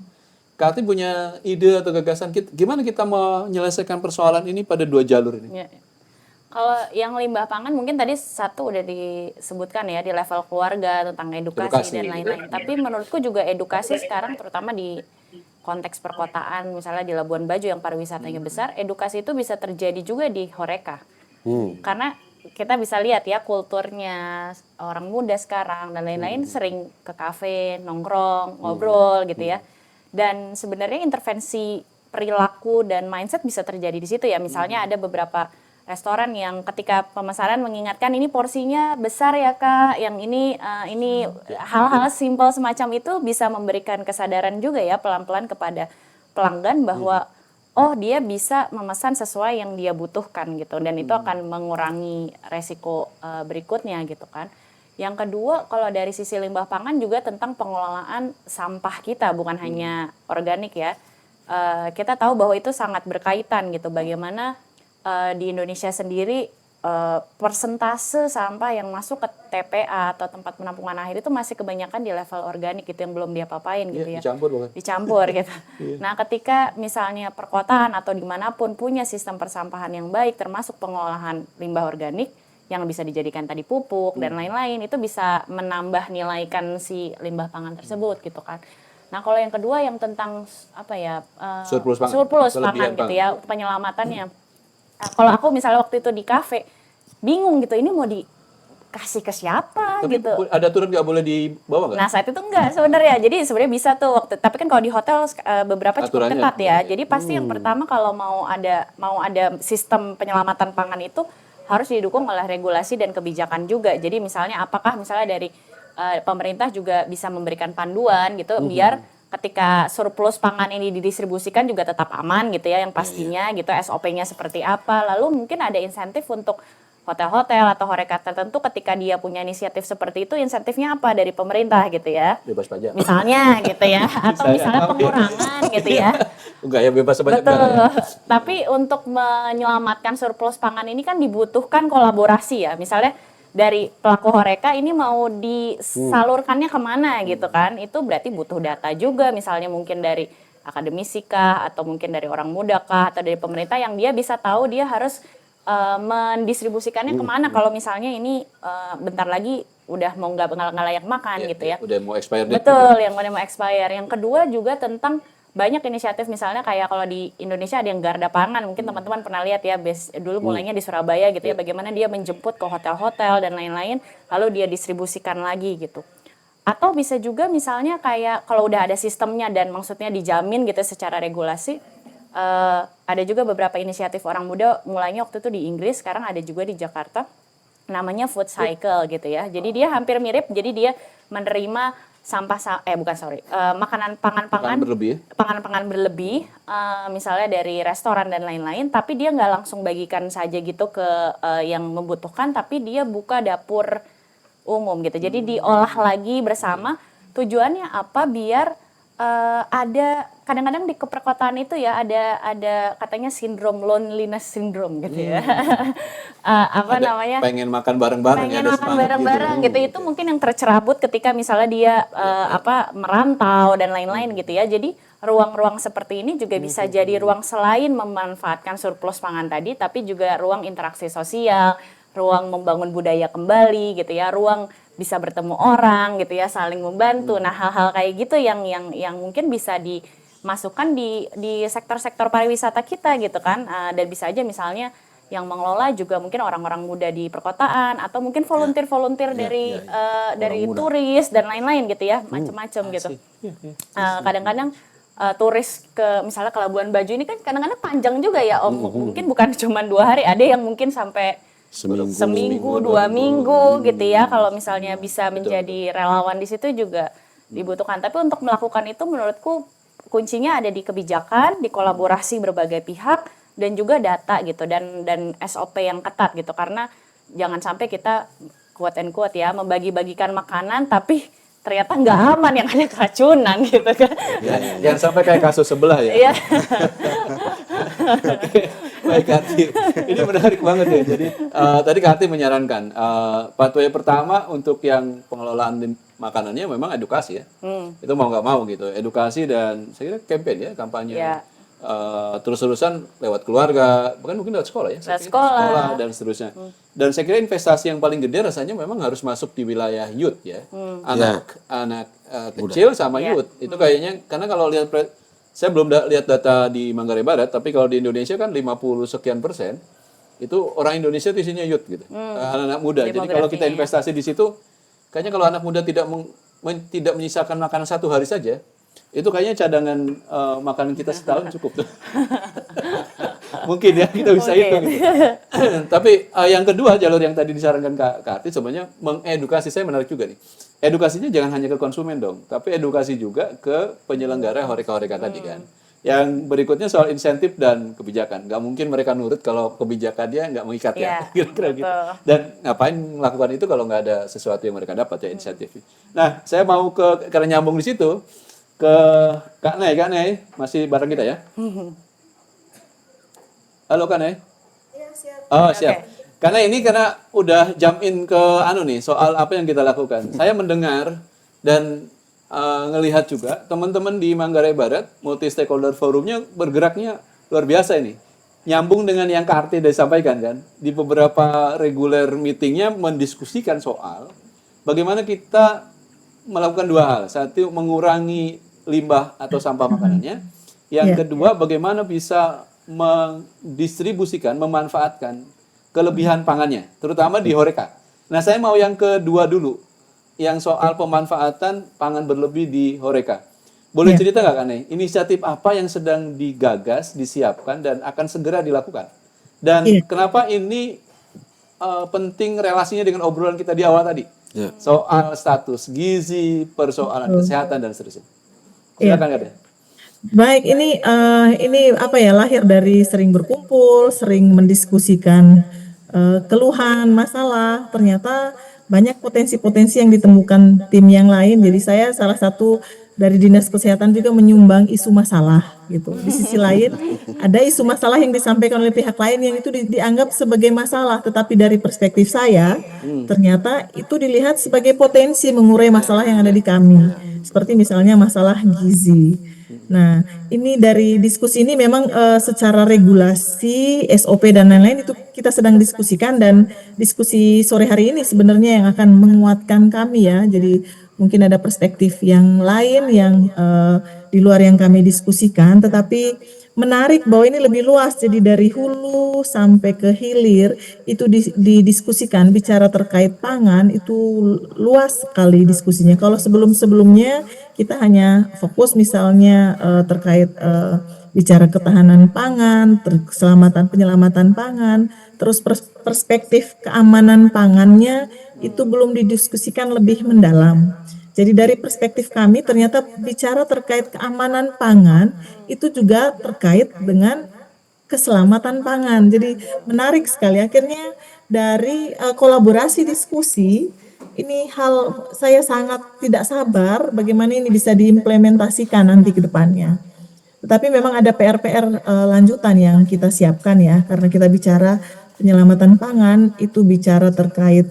Kati punya ide atau gagasan gimana kita menyelesaikan persoalan ini pada 2 jalur ini? Ya. Kalau yang limbah pangan mungkin tadi satu udah disebutkan ya di level keluarga tentang edukasi dan lain-lain. Tapi menurutku juga edukasi sekarang terutama di konteks perkotaan, misalnya di Labuan Bajo yang pariwisatanya besar, edukasi itu bisa terjadi juga di horeca. Karena kita bisa lihat ya kulturnya orang muda sekarang dan lain-lain sering ke kafe, nongkrong, ngobrol gitu ya. Dan sebenarnya intervensi perilaku dan mindset bisa terjadi di situ ya. Misalnya ada beberapa restoran yang ketika pemesanan mengingatkan ini porsinya besar ya Kak, yang ini hal-hal simpel semacam itu bisa memberikan kesadaran juga ya pelan-pelan kepada pelanggan bahwa oh dia bisa memesan sesuai yang dia butuhkan gitu, dan itu akan mengurangi resiko berikutnya gitu kan. Yang kedua, kalau dari sisi limbah pangan juga tentang pengelolaan sampah kita, bukan hanya organik ya. Kita tahu bahwa itu sangat berkaitan gitu, bagaimana di Indonesia sendiri persentase sampah yang masuk ke TPA atau tempat penampungan akhir itu masih kebanyakan di level organik gitu, yang belum diapa-apain gitu ya. Dicampur gitu. Nah ketika misalnya perkotaan atau dimanapun punya sistem persampahan yang baik, termasuk pengolahan limbah organik yang bisa dijadikan tadi pupuk dan lain-lain, itu bisa menambah nilaikan si limbah pangan tersebut gitu kan. Nah kalau yang kedua yang tentang apa ya surplus pangan gitu ya, penyelamatannya. Nah, kalau aku misalnya waktu itu di kafe bingung gitu, ini mau dikasih ke siapa. Tapi gitu. Ada aturan nggak boleh dibawa nggak? Nah saat itu enggak sebenarnya, jadi sebenarnya bisa tuh tapi kan kalau di hotel beberapa cukup Aturannya, ketat ya. Jadi pasti yang pertama kalau mau ada sistem penyelamatan pangan itu harus didukung oleh regulasi dan kebijakan juga. Jadi misalnya apakah misalnya dari pemerintah juga bisa memberikan panduan gitu biar ketika surplus pangan ini didistribusikan juga tetap aman gitu ya, yang pastinya gitu SOP-nya seperti apa. Lalu mungkin ada insentif untuk hotel-hotel atau horeca tertentu ketika dia punya inisiatif seperti itu, insentifnya apa dari pemerintah gitu ya. Bebas pajak. Misalnya gitu ya, atau misalnya pengurangan gitu ya. Enggak ya, bebas pajak. Betul. Tapi untuk menyelamatkan surplus pangan ini kan dibutuhkan kolaborasi ya. Misalnya dari pelaku horeca ini mau disalurkannya kemana gitu kan, itu berarti butuh data juga, misalnya mungkin dari akademisi kah, atau mungkin dari orang muda kah, atau dari pemerintah yang dia bisa tahu dia harus mendistribusikannya kemana kalau misalnya ini bentar lagi udah mau nggak layak makan gitu ya. Udah mau expire. Betul, yang udah mau expire. Yang kedua juga tentang banyak inisiatif, misalnya kayak kalau di Indonesia ada yang Garda Pangan, mungkin teman-teman pernah lihat ya, dulu mulainya di Surabaya gitu ya, bagaimana dia menjemput ke hotel-hotel dan lain-lain, lalu dia distribusikan lagi gitu. Atau bisa juga misalnya kayak kalau udah ada sistemnya dan maksudnya dijamin gitu secara regulasi, ada juga beberapa inisiatif orang muda, mulainya waktu itu di Inggris, sekarang ada juga di Jakarta, namanya food cycle gitu ya. Jadi dia hampir mirip, jadi dia menerima pangan berlebih, misalnya dari restoran dan lain-lain, tapi dia nggak langsung bagikan saja gitu ke yang membutuhkan, tapi dia buka dapur umum gitu. Jadi diolah lagi bersama. Tujuannya apa? Biar ada kadang-kadang di perkotaan itu ya ada katanya loneliness syndrome gitu ya. Namanya? Pengen makan bareng-bareng. Gitu. Itu mungkin yang tercerabut ketika misalnya dia merantau dan lain-lain gitu ya. Jadi ruang-ruang seperti ini juga bisa jadi ruang selain memanfaatkan surplus pangan tadi, tapi juga ruang interaksi sosial, ruang membangun budaya kembali gitu ya, ruang bisa bertemu orang gitu ya, saling membantu. Nah, hal-hal kayak gitu yang mungkin bisa dimasukkan di sektor-sektor pariwisata kita gitu kan. Dan bisa aja misalnya yang mengelola juga mungkin orang-orang muda di perkotaan, atau mungkin volunteer dari turis dan lain-lain gitu ya, macam-macam gitu. Kadang-kadang turis misalnya ke Labuan Bajo ini kan kadang-kadang panjang juga ya Om. Mungkin bukan cuma 2 hari, ada yang mungkin sampai seminggu 2 minggu gitu ya. Kalau misalnya bisa menjadi relawan di situ juga dibutuhkan. Tapi untuk melakukan itu menurutku kuncinya ada di kebijakan, di kolaborasi berbagai pihak, dan juga data gitu, dan SOP yang ketat gitu. Karena jangan sampai kita quote and quote ya, membagi-bagikan makanan tapi ternyata nggak aman, yang ada keracunan gitu kan. Jangan sampai kayak kasus sebelah ya. Iya. Oke, baik Kati. Ini menarik banget ya. Jadi tadi Kati menyarankan pathway pertama untuk yang pengelolaan makanannya memang edukasi ya. Itu mau nggak mau gitu. Edukasi dan saya kira campaign ya, kampanye. Ya. Terus-terusan lewat keluarga, bahkan mungkin lewat sekolah ya. Lewat Saya kira sekolah. dan seterusnya. Dan saya kira investasi yang paling gede rasanya memang harus masuk di wilayah youth ya. Anak kecil sama youth. Itu kayaknya karena kalau lihat saya belum lihat data di Manggarai Barat, tapi kalau di Indonesia kan 50 sekian persen itu orang Indonesia itu isinya youth gitu. Anak-anak muda. Jadi kalau kita investasi di situ, kayaknya kalau anak muda tidak tidak menyisakan makanan satu hari saja, itu kayaknya cadangan makanan kita setahun cukup tuh. Mungkin ya kita bisa hitung gitu. Tapi yang kedua, jalur yang tadi disarankan Kak Arti sebenarnya mengedukasi. Saya menarik juga nih. Edukasinya jangan hanya ke konsumen dong, tapi edukasi juga ke penyelenggara horeca-horeca tadi kan. Yang berikutnya soal insentif dan kebijakan. Nggak mungkin mereka nurut kalau kebijakannya nggak mengikat ya. Kira-kira gitu. Dan ngapain melakukan itu kalau nggak ada sesuatu yang mereka dapat ya, insentif. Nah, saya mau karena nyambung di situ ke Kak Nay masih bareng kita ya. Halo Kak Nay. Iya, siap. Oh, siap. Karena udah jump in ke nih soal apa yang kita lakukan. Saya mendengar dan ngelihat juga teman-teman di Manggarai Barat multi stakeholder forumnya bergeraknya luar biasa ini. Nyambung dengan yang Kak Arti sudah sampaikan kan. Di beberapa regular meetingnya mendiskusikan soal bagaimana kita melakukan dua hal. Satu, mengurangi limbah atau sampah makanannya. Yang kedua, bagaimana bisa mendistribusikan, memanfaatkan kelebihan pangannya, terutama di horeca. Nah, saya mau yang kedua dulu, yang soal pemanfaatan pangan berlebih di horeca. Boleh cerita nggak Kak Nay, inisiatif apa yang sedang digagas, disiapkan, dan akan segera dilakukan? Dan kenapa ini penting relasinya dengan obrolan kita di awal tadi? Soal status gizi, persoalan kesehatan, dan seterusnya. Silakan Kak Nay. Baik, ini apa ya, lahir dari sering berkumpul, sering mendiskusikan keluhan, masalah. Ternyata banyak potensi-potensi yang ditemukan tim yang lain. Jadi saya salah satu dari Dinas Kesehatan juga menyumbang isu masalah gitu. Di sisi lain ada isu masalah yang disampaikan oleh pihak lain yang itu dianggap sebagai masalah, tetapi dari perspektif saya ternyata itu dilihat sebagai potensi mengurai masalah yang ada di kami. Seperti misalnya masalah gizi. Nah, ini dari diskusi ini memang secara regulasi, SOP dan lain-lain itu kita sedang diskusikan, dan diskusi sore hari ini sebenarnya yang akan menguatkan kami ya. Jadi mungkin ada perspektif yang lain yang di luar yang kami diskusikan, tetapi menarik bahwa ini lebih luas. Jadi dari hulu sampai ke hilir itu didiskusikan, bicara terkait pangan itu luas sekali diskusinya. Kalau sebelum-sebelumnya kita hanya fokus misalnya terkait bicara ketahanan pangan, keselamatan penyelamatan pangan, terus perspektif keamanan pangannya itu belum didiskusikan lebih mendalam. Jadi dari perspektif kami ternyata bicara terkait keamanan pangan itu juga terkait dengan keselamatan pangan. Jadi menarik sekali, akhirnya dari kolaborasi diskusi ini hal saya sangat tidak sabar bagaimana ini bisa diimplementasikan nanti ke depannya. Tetapi memang ada PR-PR lanjutan yang kita siapkan ya, karena kita bicara penyelamatan pangan itu bicara terkait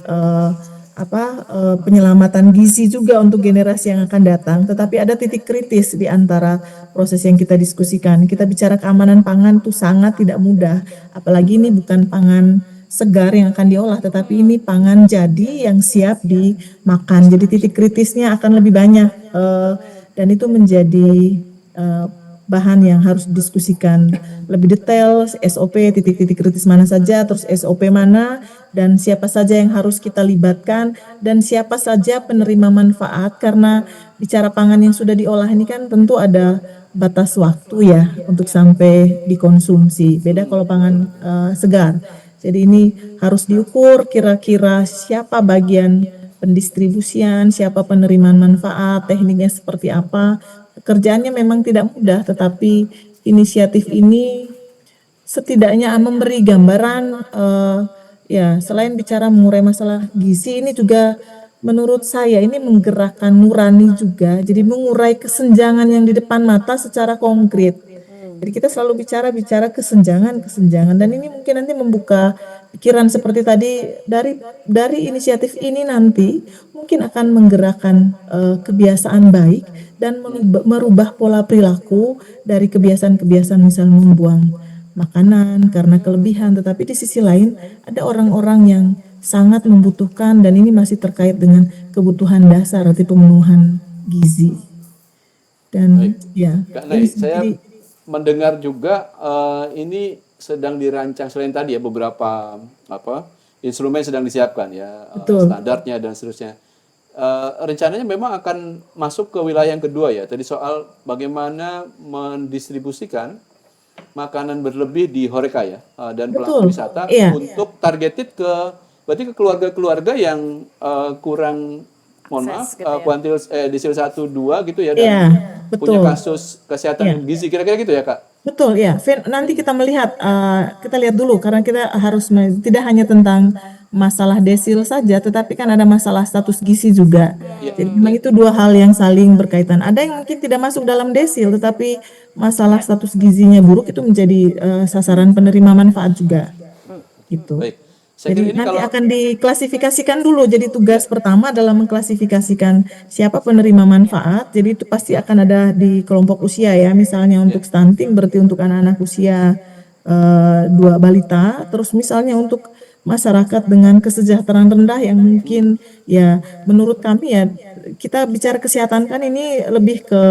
penyelamatan gizi juga untuk generasi yang akan datang. Tetapi ada titik kritis di antara proses yang kita diskusikan. Kita bicara keamanan pangan itu sangat tidak mudah, apalagi ini bukan pangan segar yang akan diolah, tetapi ini pangan jadi yang siap dimakan. Jadi titik kritisnya akan lebih banyak dan itu menjadi bahan yang harus didiskusikan lebih detail, SOP, titik-titik kritis mana saja, terus SOP mana, dan siapa saja yang harus kita libatkan, dan siapa saja penerima manfaat, karena bicara pangan yang sudah diolah ini kan tentu ada batas waktu ya untuk sampai dikonsumsi. Beda kalau pangan segar. Jadi ini harus diukur kira-kira siapa bagian pendistribusian, siapa penerimaan manfaat, tekniknya seperti apa. Pekerjaannya memang tidak mudah, tetapi inisiatif ini setidaknya memberi gambaran ya selain bicara mengurai masalah gizi, ini juga menurut saya ini menggerakkan nurani juga. Jadi mengurai kesenjangan yang di depan mata secara konkret. Jadi kita selalu bicara kesenjangan dan ini mungkin nanti membuka pikiran seperti tadi dari inisiatif ini nanti mungkin akan menggerakkan kebiasaan baik dan merubah pola perilaku dari kebiasaan-kebiasaan misalnya membuang makanan karena kelebihan, tetapi di sisi lain ada orang-orang yang sangat membutuhkan dan ini masih terkait dengan kebutuhan dasar arti pemenuhan gizi. Dan ya, Kak ini Nay, saya mendengar juga ini sedang dirancang selain tadi ya beberapa instrumen sedang disiapkan ya, betul. standarnya dan seterusnya. Rencananya memang akan masuk ke wilayah yang kedua ya. Tadi soal bagaimana mendistribusikan makanan berlebih di Horeca ya, dan pelaku Betul. wisata Iya. untuk targeted berarti ke keluarga-keluarga yang kurang, mohon maaf, Akses gitu ya. kuantil desil 1 2 gitu ya, dan Iya, punya betul. kasus kesehatan Iya. gizi, kira-kira gitu ya Kak? Betul ya, Nanti kita melihat, kita lihat dulu karena kita harus tidak hanya tentang masalah desil saja, tetapi kan ada masalah status gizi juga. Jadi memang itu dua hal yang saling berkaitan. Ada yang mungkin tidak masuk dalam desil, tetapi masalah status gizinya buruk itu menjadi sasaran penerima manfaat juga, gitu. Baik, saya kira Jadi ini nanti kalau akan diklasifikasikan dulu. Jadi tugas pertama adalah mengklasifikasikan siapa penerima manfaat. Jadi itu pasti akan ada di kelompok usia ya. Misalnya untuk stunting berarti untuk anak-anak usia 2 balita. Terus misalnya untuk masyarakat dengan kesejahteraan rendah yang mungkin ya menurut kami ya kita bicara kesehatan kan ini lebih ke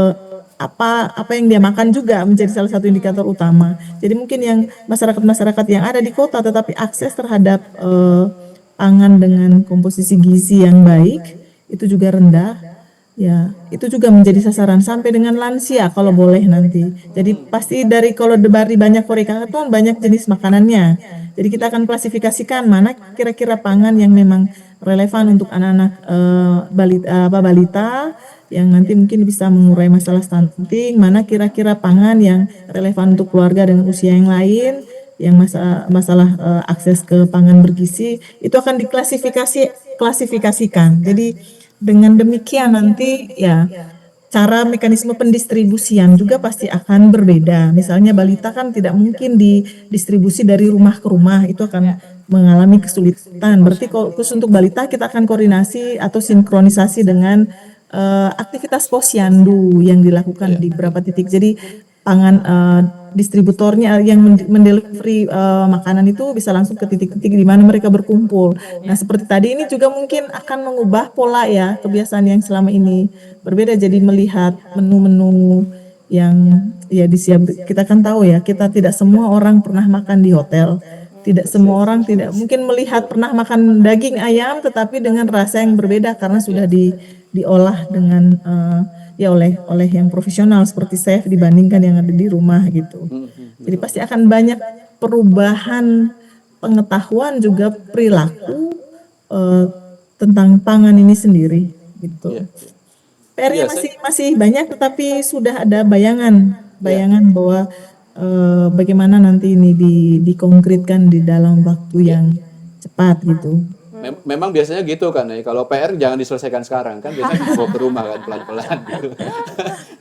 apa yang dia makan juga menjadi salah satu indikator utama. Jadi mungkin yang masyarakat-masyarakat yang ada di kota tetapi akses terhadap pangan dengan komposisi gizi yang baik itu juga rendah. Ya, itu juga menjadi sasaran sampai dengan lansia kalau boleh nanti. Jadi pasti kalau dari banyak Horeca itu kan banyak jenis makanannya. Jadi kita akan klasifikasikan mana kira-kira pangan yang memang relevan untuk anak-anak balita yang nanti mungkin bisa mengurai masalah stunting, mana kira-kira pangan yang relevan untuk keluarga dengan usia yang lain, yang masalah akses ke pangan bergizi itu akan klasifikasikan. Jadi dengan demikian nanti ya cara mekanisme pendistribusian juga pasti akan berbeda. Misalnya balita kan tidak mungkin didistribusi dari rumah ke rumah, itu akan mengalami kesulitan. Berarti khusus untuk balita kita akan koordinasi atau sinkronisasi dengan aktivitas posyandu yang dilakukan di beberapa titik. Jadi pangan distributornya yang mendelivery makanan itu bisa langsung ke titik-titik di mana mereka berkumpul. Nah, seperti tadi ini juga mungkin akan mengubah pola ya kebiasaan yang selama ini berbeda. Jadi melihat menu-menu yang ya disiap. Kita kan tahu ya, kita tidak semua orang pernah makan di hotel. Tidak semua orang tidak mungkin melihat pernah makan daging ayam tetapi dengan rasa yang berbeda karena sudah diolah dengan ya oleh yang profesional seperti chef dibandingkan yang ada di rumah gitu. Jadi pasti akan banyak perubahan pengetahuan juga perilaku tentang pangan ini sendiri gitu. PR-nya masih banyak tetapi sudah ada bayangan bahwa bagaimana nanti ini dikonkretkan di dalam waktu yang cepat gitu. Memang biasanya gitu kan ya, kalau PR jangan diselesaikan sekarang kan, biasanya dibawa ke rumah kan pelan-pelan gitu.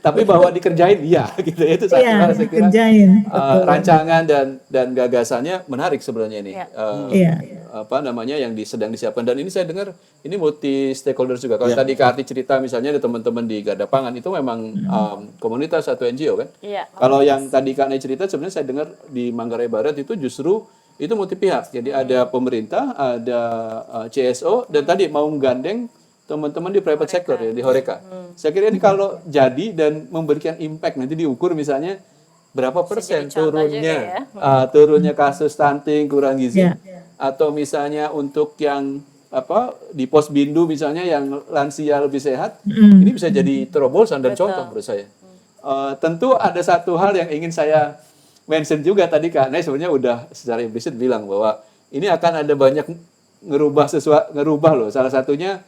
Tapi bahwa dikerjain iya gitu ya, itu satu hal saya kira rancangan dan gagasannya menarik sebenarnya ini. Apa namanya yang sedang disiapkan, dan ini saya dengar ini multi stakeholder juga. Kalau tadi Kak Arti cerita misalnya ada teman-teman di Garda Pangan itu memang komunitas atau NGO kan. Kalau yang tadi Kak Nay cerita sebenarnya saya dengar di Manggarai Barat itu justru itu multi pihak. Jadi ada pemerintah, ada CSO, dan tadi mau menggandeng teman-teman di private sector ya, di Horeca. Saya kira ini kalau jadi dan memberikan impact nanti diukur misalnya berapa persen turunnya kasus stunting, kurang gizi, atau misalnya untuk yang di pos bindu misalnya yang lansia lebih sehat, ini bisa jadi terobosan dan contoh menurut saya. Tentu ada satu hal yang ingin saya mention juga tadi Kak Nay sebenarnya udah secara implisit bilang bahwa ini akan ada banyak ngerubah loh. Salah satunya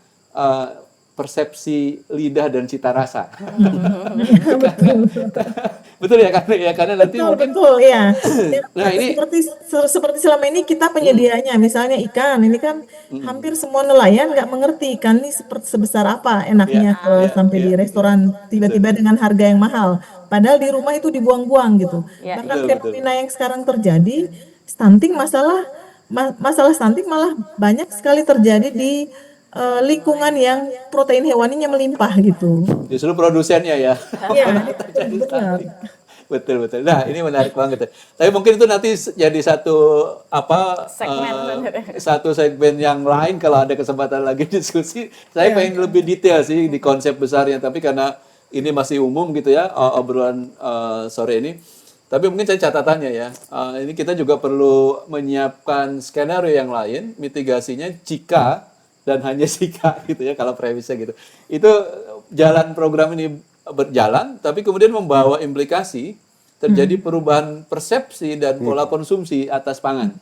persepsi lidah dan cita rasa. Betul ya, karena nanti Betul, mungkin betul, ya. Ya, nah ini seperti selama ini kita penyedianya, misalnya ikan, ini kan hampir semua nelayan nggak mengerti ikan ini seperti sebesar apa ya enaknya kalau ya sampai ya di restoran betul tiba-tiba dengan harga yang mahal. Padahal di rumah itu dibuang-buang gitu. Ya, Bahkan betul betul. fenomena yang sekarang terjadi, stunting masalah stunting malah banyak sekali terjadi di lingkungan yang protein hewaninya melimpah gitu. Justru produsennya ya. Iya, Malah itu terjadi benar. stunting. Betul betul. Nah, ini menarik banget. Tapi mungkin itu nanti jadi satu apa segmen sendiri. satu segmen yang lain kalau ada kesempatan lagi diskusi. Saya Iya. pengen lebih detail sih di konsep besarnya, tapi karena ini masih umum gitu ya obrolan sore ini. Tapi mungkin saya catatannya ya. Ini kita juga perlu menyiapkan skenario yang lain, mitigasinya jika dan hanya jika gitu ya kalau premisnya gitu. Itu jalan program ini berjalan, tapi kemudian membawa implikasi terjadi perubahan persepsi dan pola konsumsi atas pangan.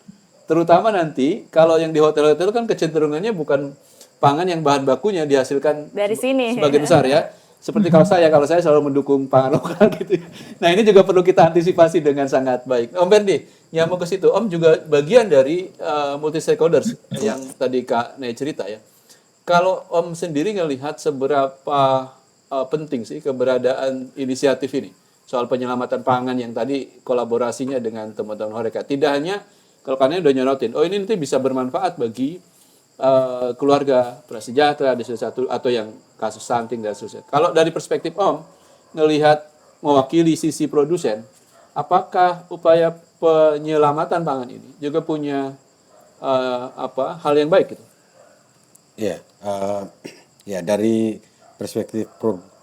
Terutama nanti kalau yang di hotel-hotel kan kecenderungannya bukan pangan yang bahan bakunya dihasilkan Dari sini. sebagian besar ya. Seperti kalau saya selalu mendukung pangan lokal gitu. Nah ini juga perlu kita antisipasi dengan sangat baik. Om Berdi, nyambung ke situ. Om juga bagian dari multi stakeholders yang tadi Kak Nei cerita ya. Kalau Om sendiri ngelihat seberapa penting sih keberadaan inisiatif ini soal penyelamatan pangan yang tadi kolaborasinya dengan teman-teman Horeca. Tidak hanya kalau kalian udah nyorotin, oh ini nanti bisa bermanfaat bagi keluarga prasejahtera di satu atau yang kasus stunting dan seterusnya. Kalau dari perspektif Om ngelihat mewakili sisi produsen, apakah upaya penyelamatan pangan ini juga punya hal yang baik gitu? Ya, ya dari perspektif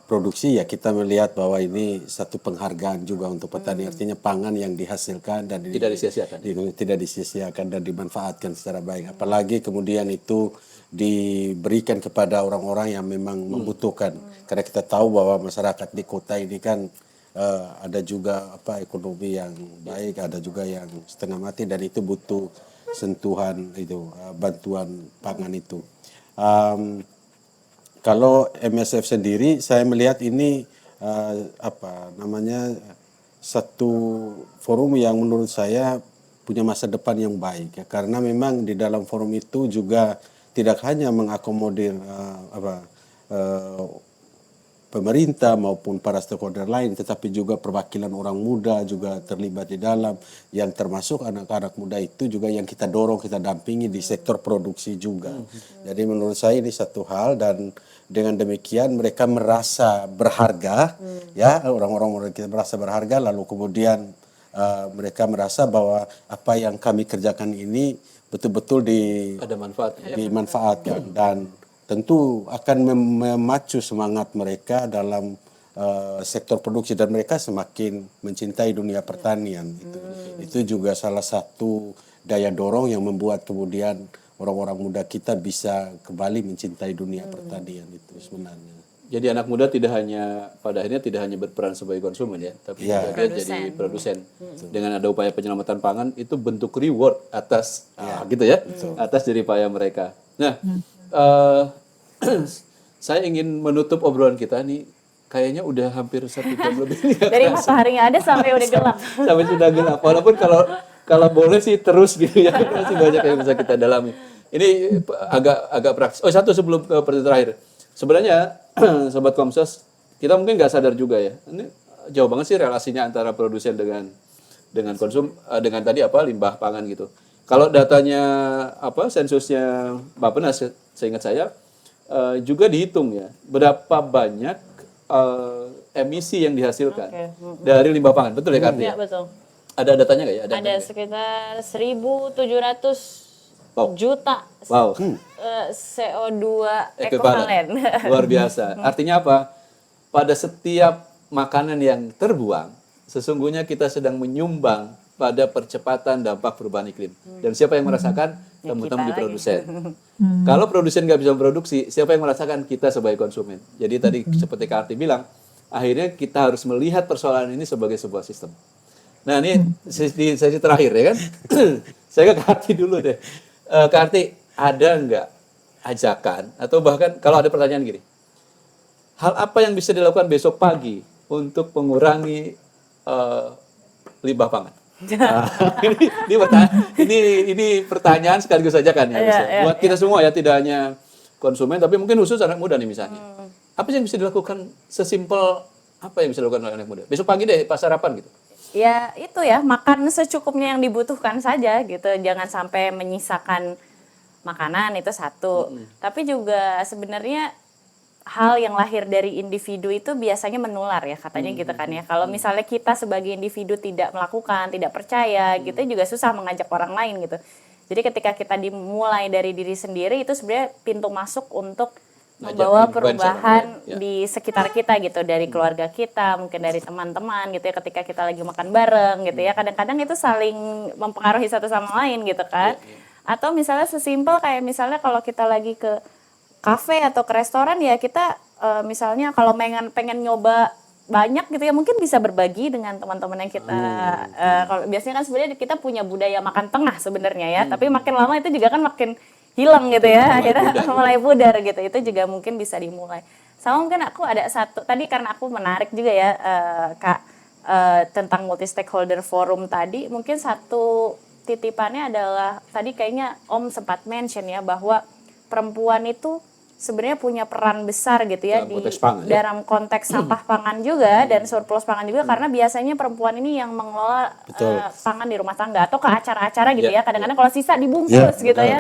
produksi ya kita melihat bahwa ini satu penghargaan juga untuk petani. Artinya pangan yang dihasilkan dan Tidak disia-siakan. tidak disia-siakan dan dimanfaatkan secara baik. Apalagi kemudian itu diberikan kepada orang-orang yang memang membutuhkan. Karena kita tahu bahwa masyarakat di kota ini kan ada juga ekonomi yang baik, ada juga yang setengah mati dan itu butuh sentuhan itu bantuan pangan itu. Kalau MSF sendiri, saya melihat ini satu forum yang menurut saya punya masa depan yang baik ya, karena memang di dalam forum itu juga tidak hanya mengakomodir pemerintah maupun para stakeholder lain, tetapi juga perwakilan orang muda juga terlibat di dalam, yang termasuk anak-anak muda itu juga yang kita dorong, kita dampingi di sektor produksi juga. Jadi menurut saya ini satu hal dan dengan demikian mereka merasa berharga, ya orang-orang kita merasa berharga, lalu kemudian mereka merasa bahwa apa yang kami kerjakan ini betul-betul Ada manfaatnya. dimanfaatkan dan tentu akan memacu semangat mereka dalam sektor produksi dan mereka semakin mencintai dunia pertanian. Itu juga salah satu daya dorong yang membuat kemudian orang-orang muda kita bisa kembali mencintai dunia pertanian itu sebenarnya. Jadi anak muda pada akhirnya tidak hanya berperan sebagai konsumen ya, tapi juga dia jadi produsen. Dengan ada upaya penyelamatan pangan itu bentuk reward atas gitu ya, atas jeripaya mereka. Nah, saya ingin menutup obrolan kita nih. Kayaknya udah hampir 1 jam lebih. Dari mataharinya ada sampai udah gelap. Sampai sudah gelap. Walaupun kalau boleh sih terus gitu ya, masih banyak yang bisa kita dalami. Ini agak praktis. Oh, satu sebelum ke pertanyaan terakhir. Sebenarnya sobat Komsos, kita mungkin nggak sadar juga ya. Ini jauh banget sih relasinya antara produsen dengan dengan tadi limbah pangan gitu. Kalau datanya sensusnya Bappenas, seingat saya juga dihitung ya berapa banyak emisi yang dihasilkan dari limbah pangan. Betul ya Karti? Iya, betul. Ada datanya nggak ya? Ada sekitar 1.700 juta CO2 ekivalen. Luar biasa. Artinya apa? Pada setiap makanan yang terbuang, sesungguhnya kita sedang menyumbang pada percepatan dampak perubahan iklim. Dan siapa yang merasakan? Teman-teman di produsen. Kalau produsen nggak bisa memproduksi, siapa yang merasakan? Kita sebagai konsumen. Jadi tadi seperti Kak Arti bilang, akhirnya kita harus melihat persoalan ini sebagai sebuah sistem. Nah ini sesi terakhir ya kan? Saya ke Kak Arti dulu deh. Kak Arti, ada nggak ajakan atau bahkan kalau ada pertanyaan gini, hal apa yang bisa dilakukan besok pagi untuk mengurangi limbah pangan? Ini pertanyaan sekaligus saja kan ya, buat kita semua ya, tidak hanya konsumen tapi mungkin khusus anak muda nih misalnya. Apa sih yang bisa dilakukan sesimpel apa yang bisa dilakukan oleh anak muda? Besok pagi deh pas sarapan gitu. Ya itu ya, makan secukupnya yang dibutuhkan saja gitu, jangan sampai menyisakan makanan, itu satu. Tapi juga sebenarnya hal yang lahir dari individu itu biasanya menular ya, katanya gitu kan ya. Kalau misalnya kita sebagai individu tidak melakukan, tidak percaya gitu, juga susah mengajak orang lain gitu. Jadi ketika kita dimulai dari diri sendiri, itu sebenarnya pintu masuk untuk membawa perubahan di sekitar kita gitu, dari keluarga kita, mungkin dari teman-teman gitu ya, ketika kita lagi makan bareng gitu ya, kadang-kadang itu saling mempengaruhi satu sama lain gitu kan. Atau misalnya sesimpel kayak misalnya kalau kita lagi ke kafe atau ke restoran ya, kita misalnya kalau pengen nyoba banyak gitu ya, mungkin bisa berbagi dengan teman-teman yang kita kalau biasanya kan sebenarnya kita punya budaya makan tengah sebenarnya ya, tapi makin lama itu juga kan makin hilang gitu ya, akhirnya mulai pudar gitu. Itu juga mungkin bisa dimulai. Sama mungkin aku ada satu tadi, karena aku menarik juga ya Kak, tentang multi stakeholder forum tadi, mungkin satu titipannya adalah tadi kayaknya Om sempat mention ya, bahwa perempuan itu sebenarnya punya peran besar gitu ya dalam konteks sampah pangan juga dan surplus pangan juga, karena biasanya perempuan ini yang mengelola pangan di rumah tangga atau ke acara-acara gitu ya, kadang-kadang kalau sisa dibungkus gitu ya,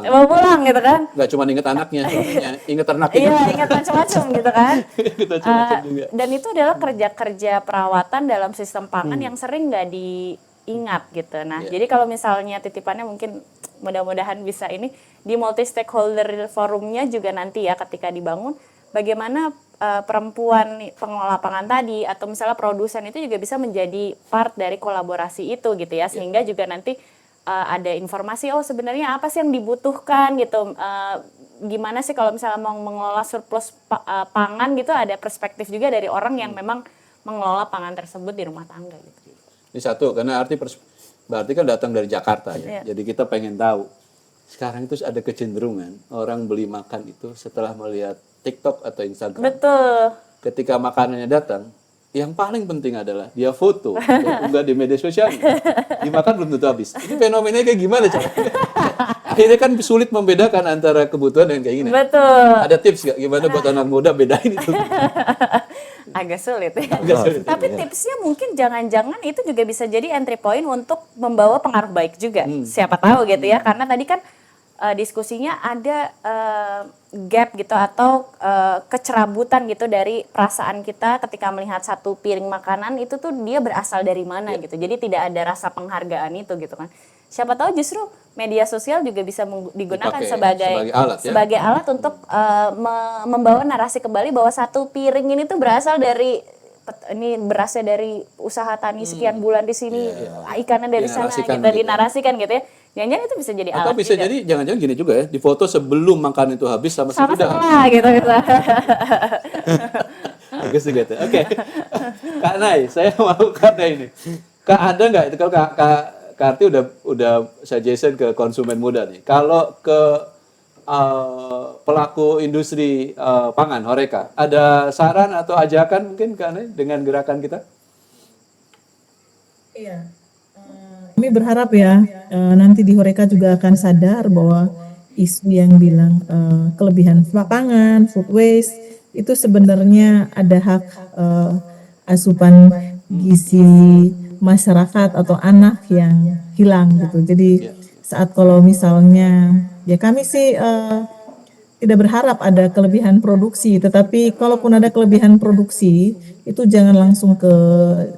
bawa pulang gitu kan, nggak cuma inget anaknya, inget ternaknya, iya, inget macam-macam gitu kan. Dan itu adalah kerja-kerja perawatan dalam sistem pangan yang sering nggak diingat gitu. Nah, jadi kalau misalnya titipannya mungkin mudah-mudahan bisa ini di multi stakeholder forumnya juga nanti ya, ketika dibangun, bagaimana perempuan pengelola pangan tadi atau misalnya produsen itu juga bisa menjadi part dari kolaborasi itu gitu ya, sehingga juga nanti ada informasi, oh sebenarnya apa sih yang dibutuhkan gitu, gimana sih kalau misalnya mau mengelola surplus pangan gitu, ada perspektif juga dari orang yang memang mengelola pangan tersebut di rumah tangga gitu. Ini satu, karena berarti kan datang dari Jakarta ya. Jadi kita pengen tahu, sekarang itu ada kecenderungan orang beli makan itu setelah melihat TikTok atau Instagram. Betul. Ketika makanannya datang, yang paling penting adalah dia foto dan unggah di media sosial. Dimakan belum tentu habis. Ini fenomenanya kayak gimana caranya? Akhirnya kan sulit membedakan antara kebutuhan dan keinginan. Betul. Ada tips nggak gimana buat anak muda bedain itu? Agak sulit ya. Tapi tipsnya mungkin jangan-jangan itu juga bisa jadi entry point untuk membawa pengaruh baik juga. Siapa tahu gitu ya. Karena tadi kan diskusinya ada gap gitu atau kecerabutan gitu dari perasaan kita ketika melihat satu piring makanan itu tuh dia berasal dari mana gitu. Jadi tidak ada rasa penghargaan itu gitu kan. Siapa tahu justru media sosial juga bisa digunakan sebagai alat untuk membawa narasi kembali bahwa satu piring ini tuh berasal dari berasnya dari usaha tani sekian bulan di sini, ikannya dari sana gitu, dinarasikan gitu ya. Jangan-jangan itu bisa jadi alat. Atau bisa jadi jangan-jangan gini juga ya, difoto sebelum makan itu habis sama setelah gitu. Bagus juga tuh. Oke. Kak Nay, saya mau Kak Nay ini. Kak ada nggak itu, kalau Kak Karti udah suggestion ke konsumen muda nih. Kalau ke pelaku industri pangan, Horeca, ada saran atau ajakan mungkin Kak Nay dengan gerakan kita? Iya. Kami berharap ya nanti di Horeca juga akan sadar bahwa isu yang bilang kelebihan pangan, food waste itu sebenarnya ada hak asupan gizi masyarakat atau anak yang hilang gitu. Jadi saat kalau misalnya ya kami sih tidak berharap ada kelebihan produksi, tetapi kalaupun ada kelebihan produksi itu jangan langsung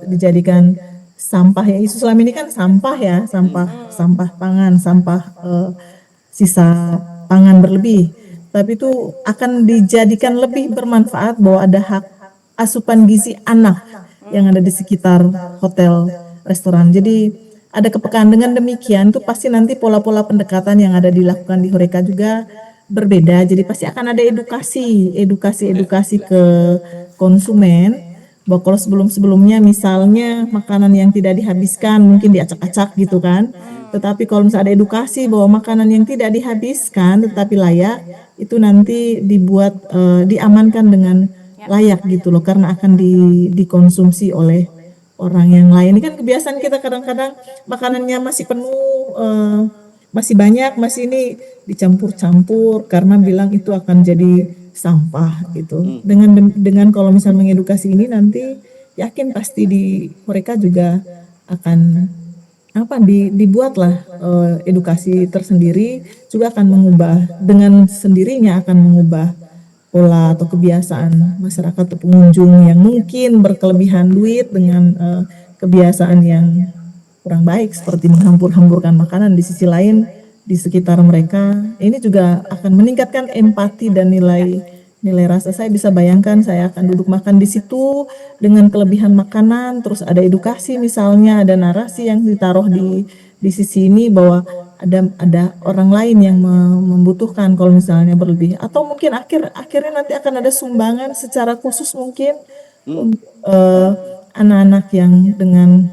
dijadikan sampah ya. Isu selama ini kan sampah ya, sampah pangan, sampah sisa pangan berlebih. Tapi itu akan dijadikan lebih bermanfaat bahwa ada hak asupan gizi anak yang ada di sekitar hotel, restoran. Jadi ada kepekaan. Dengan demikian tuh pasti nanti pola-pola pendekatan yang ada dilakukan di Horeca juga berbeda. Jadi pasti akan ada edukasi ke konsumen bahwa kalau sebelumnya misalnya makanan yang tidak dihabiskan mungkin diacak-acak gitu kan. Tetapi kalau misalnya ada edukasi bahwa makanan yang tidak dihabiskan tetapi layak itu nanti diamankan dengan layak gitu loh, karena akan dikonsumsi oleh orang yang lain. Ini kan kebiasaan kita kadang-kadang makanannya masih penuh, masih banyak, masih ini dicampur-campur karena bilang itu akan jadi sampah gitu. Dengan kalau misalnya mengedukasi ini nanti yakin pasti di mereka juga akan dibuatlah edukasi tersendiri juga akan mengubah dengan sendirinya akan mengubah pola atau kebiasaan masyarakat atau pengunjung yang mungkin berkelebihan duit dengan kebiasaan yang kurang baik seperti menghambur-hamburkan makanan di sisi lain di sekitar mereka. Ini juga akan meningkatkan empati dan nilai rasa. Saya bisa bayangkan saya akan duduk makan di situ dengan kelebihan makanan, terus ada edukasi misalnya, ada narasi yang ditaruh di sisi ini bahwa ada orang lain yang membutuhkan kalau misalnya berlebih, atau mungkin akhirnya nanti akan ada sumbangan secara khusus mungkin untuk anak-anak yang dengan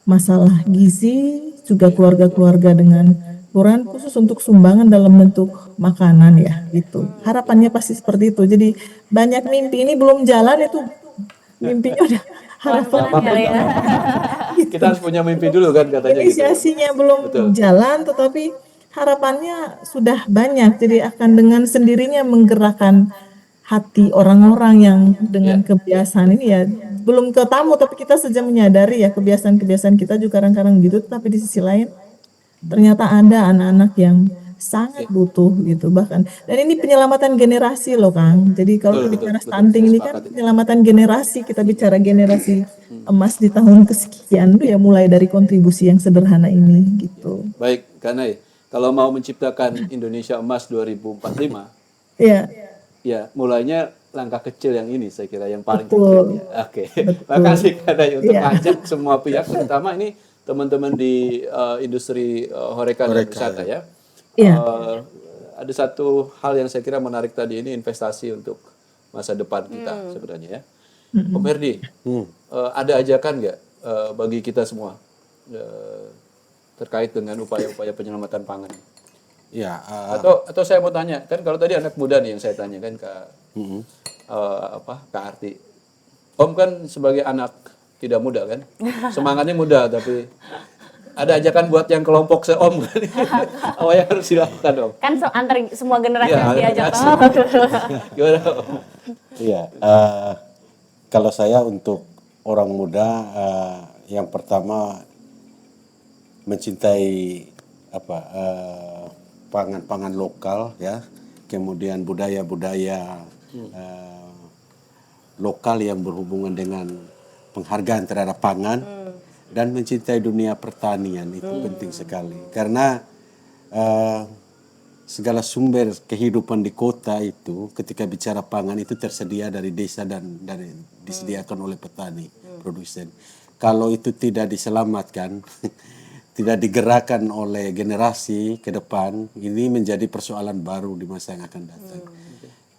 masalah gizi, juga keluarga-keluarga dengan ukuran khusus untuk sumbangan dalam bentuk makanan ya gitu. Harapannya pasti seperti itu. Jadi banyak mimpi ini belum jalan itu mimpinya udah harapan Nggak apa-apa, nggak apa-apa. Kita harus punya mimpi dulu kan katanya gitu. inisiasinya belum jalan tetapi harapannya sudah banyak. Jadi akan dengan sendirinya menggerakkan hati orang-orang yang dengan kebiasaan ini ya belum ke tamu tapi kita saja menyadari ya kebiasaan-kebiasaan kita juga kadang-kadang gitu, tapi di sisi lain ternyata ada anak-anak yang sangat butuh gitu bahkan, dan ini penyelamatan generasi loh Kang. Jadi kalau kita bicara stunting ini kan penyelamatan generasi, kita bicara generasi emas di tahun kesekian tuh ya mulai dari kontribusi yang sederhana ini gitu. Baik, Kanai, kalau mau menciptakan Indonesia Emas 2045, Ya, ya mulainya langkah kecil yang ini saya kira yang paling betul. konkret ya. Oke, makasih Kanai untuk ngajak semua pihak, terutama ini teman-teman di industri horeca dan wisata ya. Ada satu hal yang saya kira menarik tadi, ini investasi untuk masa depan kita sebenarnya ya. Om Herdi, ada ajakan nggak bagi kita semua terkait dengan upaya-upaya penyelamatan pangan? Ya, Atau saya mau tanya, kan kalau tadi anak muda nih yang saya tanya kan ke Kak Arti. Om kan sebagai anak tidak muda kan, semangatnya muda tapi ada ajakan buat yang kelompok seom kan, apa yang harus dilakukan Om? Kan antar semua generasi Iya, harus diajak. generasi. Gimana Om? iya. Kalau saya untuk orang muda, yang pertama mencintai pangan-pangan lokal ya, kemudian budaya-budaya lokal yang berhubungan dengan penghargaan terhadap pangan dan mencintai dunia pertanian itu penting sekali karena segala sumber kehidupan di kota itu ketika bicara pangan itu tersedia dari desa dan disediakan oleh petani produsen. Kalau itu tidak diselamatkan tidak digerakkan oleh generasi ke depan, ini menjadi persoalan baru di masa yang akan datang.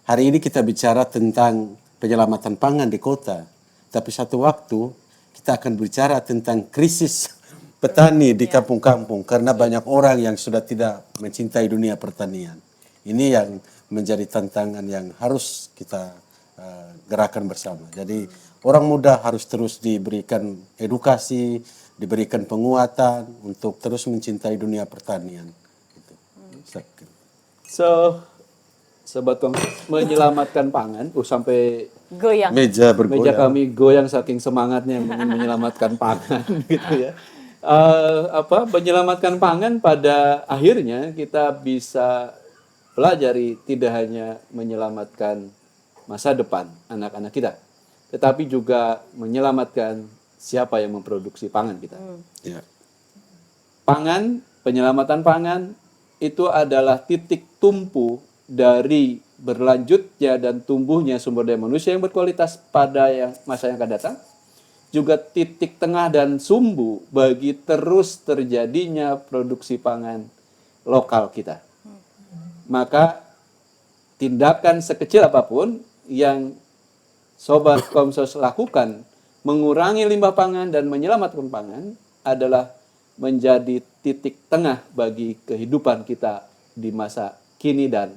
Hari ini kita bicara tentang penyelamatan pangan di kota, tapi satu waktu kita akan bicara tentang krisis petani di kampung-kampung karena banyak orang yang sudah tidak mencintai dunia pertanian. Ini yang menjadi tantangan yang harus kita gerakan bersama. Jadi orang muda harus terus diberikan edukasi, diberikan penguatan untuk terus mencintai dunia pertanian. Gitu. So, Sobat Kompas, menyelamatkan pangan, sampai Goyang. Meja meja bergoyang. kami goyang saking semangatnya ingin menyelamatkan pangan gitu ya. Menyelamatkan pangan pada akhirnya kita bisa pelajari tidak hanya menyelamatkan masa depan anak-anak kita, tetapi juga menyelamatkan siapa yang memproduksi pangan kita. Ya. Pangan, penyelamatan pangan itu adalah titik tumpu dari berlanjutnya dan tumbuhnya sumber daya manusia yang berkualitas pada masa yang akan datang, juga titik tengah dan sumbu bagi terus terjadinya produksi pangan lokal kita. Maka tindakan sekecil apapun yang Sobat Komsos lakukan mengurangi limbah pangan dan menyelamatkan pangan adalah menjadi titik tengah bagi kehidupan kita di masa kini dan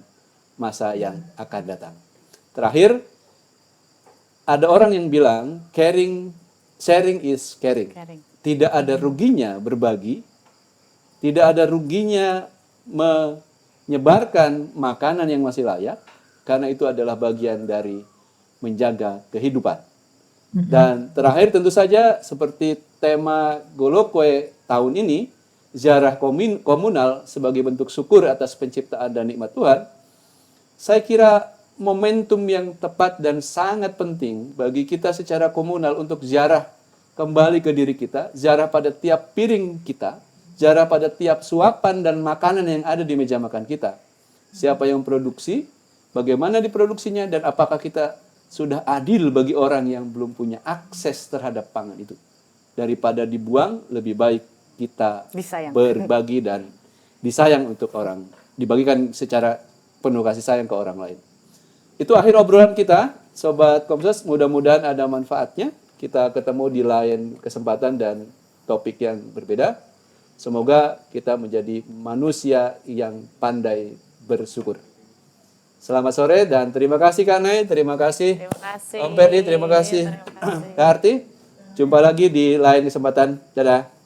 masa yang akan datang. Terakhir, ada orang yang bilang caring sharing is caring. Caring. Tidak ada ruginya berbagi, tidak ada ruginya menyebarkan makanan yang masih layak, karena itu adalah bagian dari menjaga kehidupan. Dan terakhir tentu saja seperti tema Golokwe tahun ini, ziarah komunal sebagai bentuk syukur atas penciptaan dan nikmat Tuhan, saya kira momentum yang tepat dan sangat penting bagi kita secara komunal untuk ziarah kembali ke diri kita, ziarah pada tiap piring kita, ziarah pada tiap suapan dan makanan yang ada di meja makan kita. Siapa yang produksi, bagaimana diproduksinya, dan apakah kita sudah adil bagi orang yang belum punya akses terhadap pangan itu. Daripada dibuang, lebih baik kita Disayang. berbagi dan disayang untuk orang, dibagikan secara penuh kasih sayang ke orang lain. Itu akhir obrolan kita, Sobat Komsos, mudah-mudahan ada manfaatnya. Kita ketemu di lain kesempatan dan topik yang berbeda. Semoga kita menjadi manusia yang pandai bersyukur. Selamat sore dan terima kasih Kak Nay, terima kasih. Terima kasih. Om Ferdi, terima kasih. Terima kasih. Kak Arti, jumpa lagi di lain kesempatan. Dadah.